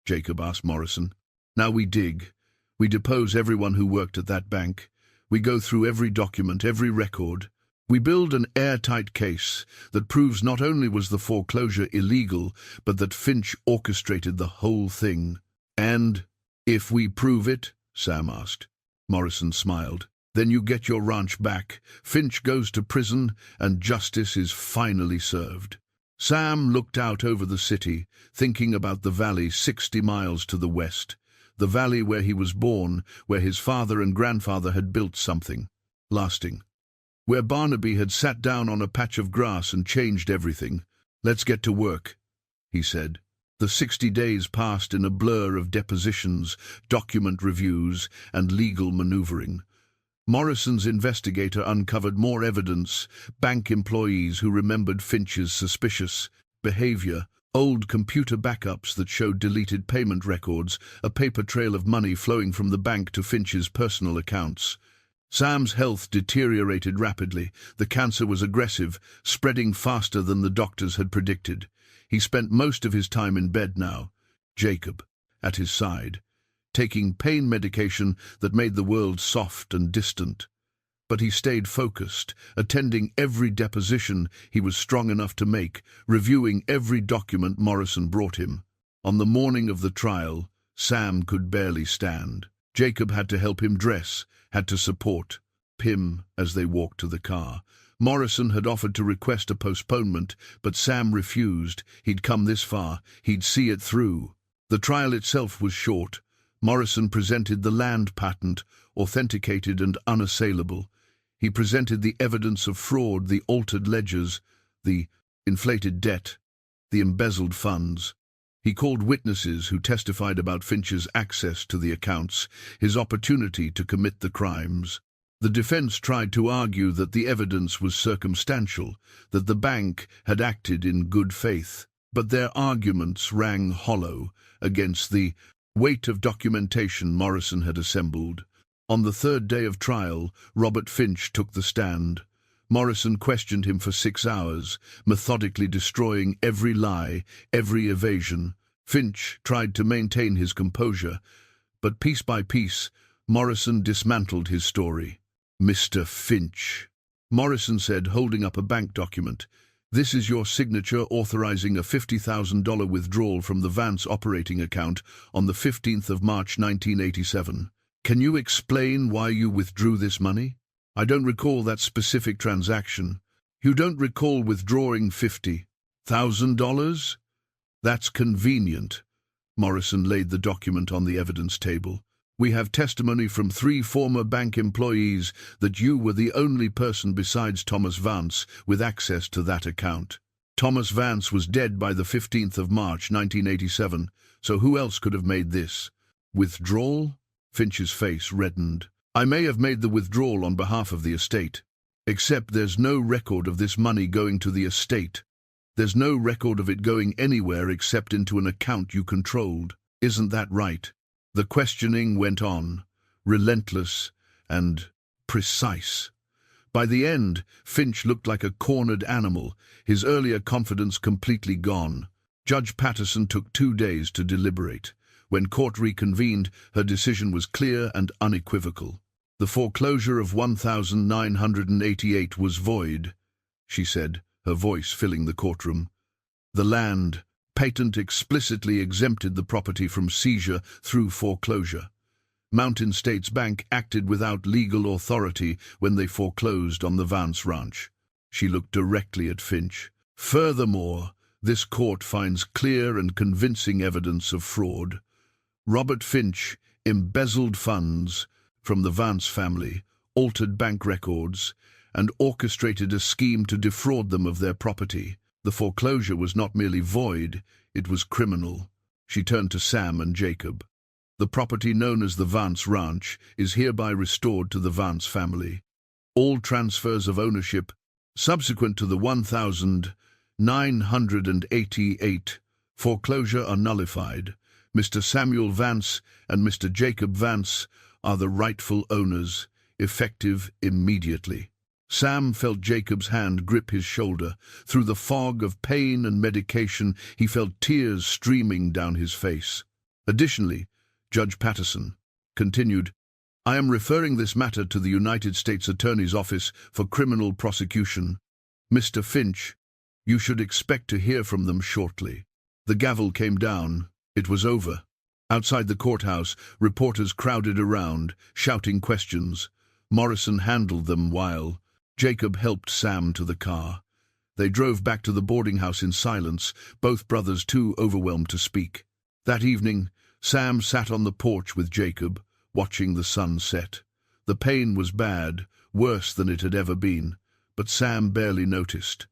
Jacob asked Morrison. Now we dig. We depose everyone who worked at that bank. We go through every document, every record. We build an airtight case that proves not only was the foreclosure illegal, but that Finch orchestrated the whole thing. And if we prove it? Sam asked. Morrison smiled. Then you get your ranch back. Finch goes to prison, and justice is finally served. Sam looked out over the city, thinking about the valley 60 miles to the west. The valley where he was born, where his father and grandfather had built something lasting. Where Barnaby had sat down on a patch of grass and changed everything. Let's get to work, he said. The 60 days passed in a blur of depositions, document reviews, and legal maneuvering. Morrison's investigator uncovered more evidence: bank employees who remembered Finch's suspicious behavior, old computer backups that showed deleted payment records, a paper trail of money flowing from the bank to Finch's personal accounts. Sam's health deteriorated rapidly. The cancer was aggressive, spreading faster than the doctors had predicted. He spent most of his time in bed now, Jacob at his side, taking pain medication that made the world soft and distant. But he stayed focused, attending every deposition he was strong enough to make, reviewing every document Morrison brought him. On the morning of the trial, Sam could barely stand. Jacob had to help him dress, had to support him as they walked to the car. Morrison had offered to request a postponement, but Sam refused. He'd come this far, he'd see it through. The trial itself was short. Morrison presented the land patent, authenticated and unassailable. He presented the evidence of fraud, the altered ledgers, the inflated debt, the embezzled funds. He called witnesses who testified about Finch's access to the accounts, his opportunity to commit the crimes. The defense tried to argue that the evidence was circumstantial, that the bank had acted in good faith, but their arguments rang hollow against the weight of documentation Morrison had assembled. On the third day of trial, Robert Finch took the stand. Morrison questioned him for 6 hours, methodically destroying every lie, every evasion. Finch tried to maintain his composure, but piece by piece, Morrison dismantled his story. "Mr. Finch," Morrison said, holding up a bank document, "this is your signature authorizing a $50,000 withdrawal from the Vance operating account on the 15th of March 1987. Can you explain why you withdrew this money? I don't recall that specific transaction." "You don't recall withdrawing $50,000? That's convenient." Morrison laid the document on the evidence table. "We have testimony from 3 former bank employees that you were the only person besides Thomas Vance with access to that account. Thomas Vance was dead by the 15th of March 1987, so who else could have made this withdrawal?" Finch's face reddened. "I may have made the withdrawal on behalf of the estate, except there's no record of this money going to the estate. There's no record of it going anywhere except into an account you controlled. Isn't that right?" The questioning went on, relentless and precise. By the end, Finch looked like a cornered animal, his earlier confidence completely gone. Judge Patterson took 2 days to deliberate. When court reconvened, her decision was clear and unequivocal. "The foreclosure of 1988 was void," she said, her voice filling the courtroom. "The land patent explicitly exempted the property from seizure through foreclosure. Mountain States Bank acted without legal authority when they foreclosed on the Vance Ranch." She looked directly at Finch. "Furthermore, this court finds clear and convincing evidence of fraud. Robert Finch embezzled funds from the Vance family, altered bank records, and orchestrated a scheme to defraud them of their property. The foreclosure was not merely void, it was criminal." She turned to Sam and Jacob. "The property known as the Vance Ranch is hereby restored to the Vance family. All transfers of ownership subsequent to the 1988 foreclosure are nullified. Mr. Samuel Vance and Mr. Jacob Vance are the rightful owners, effective immediately." Sam felt Jacob's hand grip his shoulder. Through the fog of pain and medication, he felt tears streaming down his face. "Additionally," Judge Patterson continued, "I am referring this matter to the United States Attorney's Office for criminal prosecution. Mr. Finch, you should expect to hear from them shortly." The gavel came down. It was over. Outside the courthouse, reporters crowded around, shouting questions. Morrison handled them while Jacob helped Sam to the car. They drove back to the boarding house in silence, both brothers too overwhelmed to speak. That evening, Sam sat on the porch with Jacob, watching the sun set. The pain was bad, worse than it had ever been, but Sam barely noticed.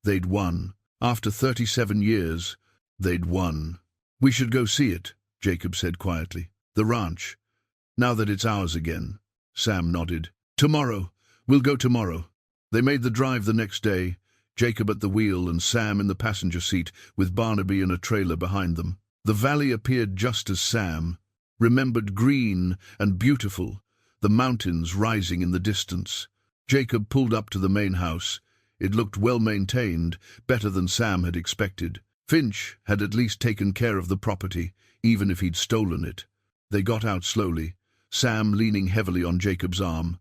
They'd won. After 37 years, they'd won. "We should go see it," Jacob said quietly. "The ranch. Now that it's ours again." Sam nodded. Tomorrow. We'll go tomorrow. They made the drive the next day, Jacob at the wheel and Sam in the passenger seat, with Barnaby in a trailer behind them. The valley appeared just as Sam remembered, green and beautiful, the mountains rising in the distance. Jacob pulled up to the main house. It looked well maintained, better than Sam had expected. Finch had at least taken care of the property, even if he'd stolen it. They got out slowly, Sam leaning heavily on Jacob's arm.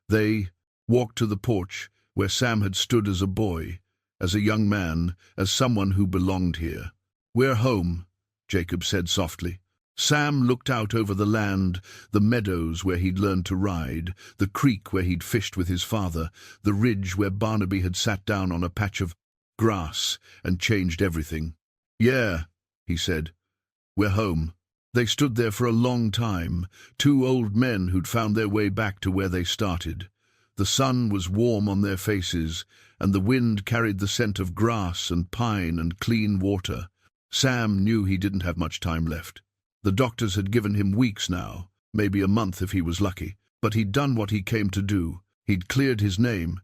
They walked to the porch, where Sam had stood as a boy, as a young man, as someone who belonged here. "We're home," Jacob said softly. Sam looked out over the land, the meadows where he'd learned to ride, the creek where he'd fished with his father, the ridge where Barnaby had sat down on a patch of grass and changed everything. "Yeah," he said, "we're home." They stood there for a long time, two old men who'd found their way back to where they started. The sun was warm on their faces, and the wind carried the scent of grass and pine and clean water. Sam knew he didn't have much time left. The doctors had given him weeks now, maybe a month if he was lucky, but he'd done what he came to do. He'd cleared his name.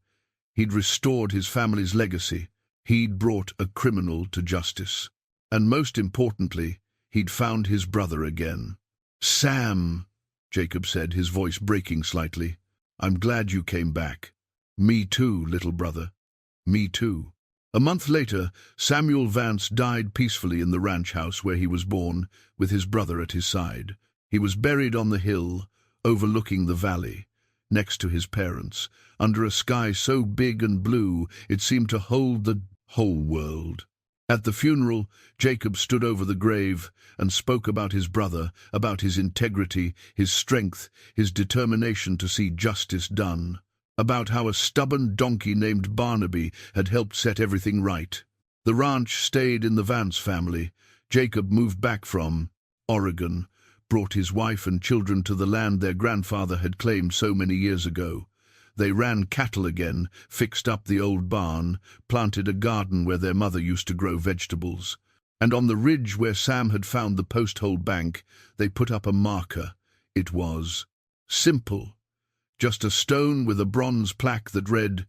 He'd restored his family's legacy. He'd brought a criminal to justice. And most importantly, he'd found his brother again. "Sam," Jacob said, his voice breaking slightly, "I'm glad you came back." "Me too, little brother. Me too." A month later, Samuel Vance died peacefully in the ranch house where he was born, with his brother at his side. He was buried on the hill, overlooking the valley, next to his parents, under a sky so big and blue it seemed to hold the whole world. At the funeral, Jacob stood over the grave and spoke about his brother, about his integrity, his strength, his determination to see justice done, about how a stubborn donkey named Barnaby had helped set everything right. The ranch stayed in the Vance family. Jacob moved back from Oregon, brought his wife and children to the land their grandfather had claimed so many years ago. They ran cattle again, fixed up the old barn, planted a garden where their mother used to grow vegetables. And on the ridge where Sam had found the post-hole bank, they put up a marker. It was simple. Just a stone with a bronze plaque that read,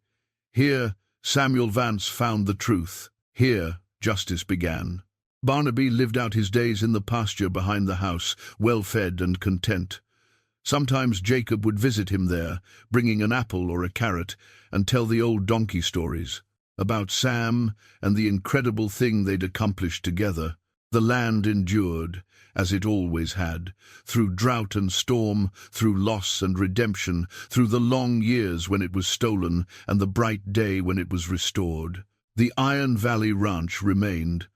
"Here, Samuel Vance found the truth. Here, justice began." Barnaby lived out his days in the pasture behind the house, well-fed and content. Sometimes Jacob would visit him there, bringing an apple or a carrot, and tell the old donkey stories about Sam and the incredible thing they'd accomplished together. The land endured, as it always had, through drought and storm, through loss and redemption, through the long years when it was stolen and the bright day when it was restored. The Iron Valley Ranch remained,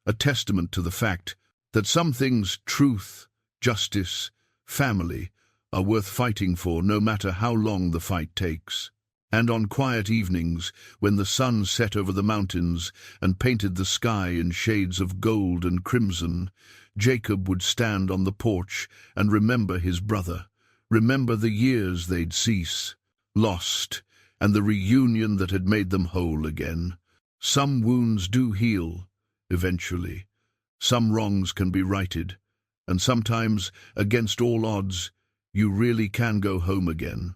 a testament to the fact that some things, truth, justice, family, are worth fighting for no matter how long the fight takes. And on quiet evenings, when the sun set over the mountains and painted the sky in shades of gold and crimson, Jacob would stand on the porch and remember his brother, remember the years they'd lost, and the reunion that had made them whole again. Some wounds do heal, eventually. Some wrongs can be righted, and sometimes, against all odds, you really can go home again.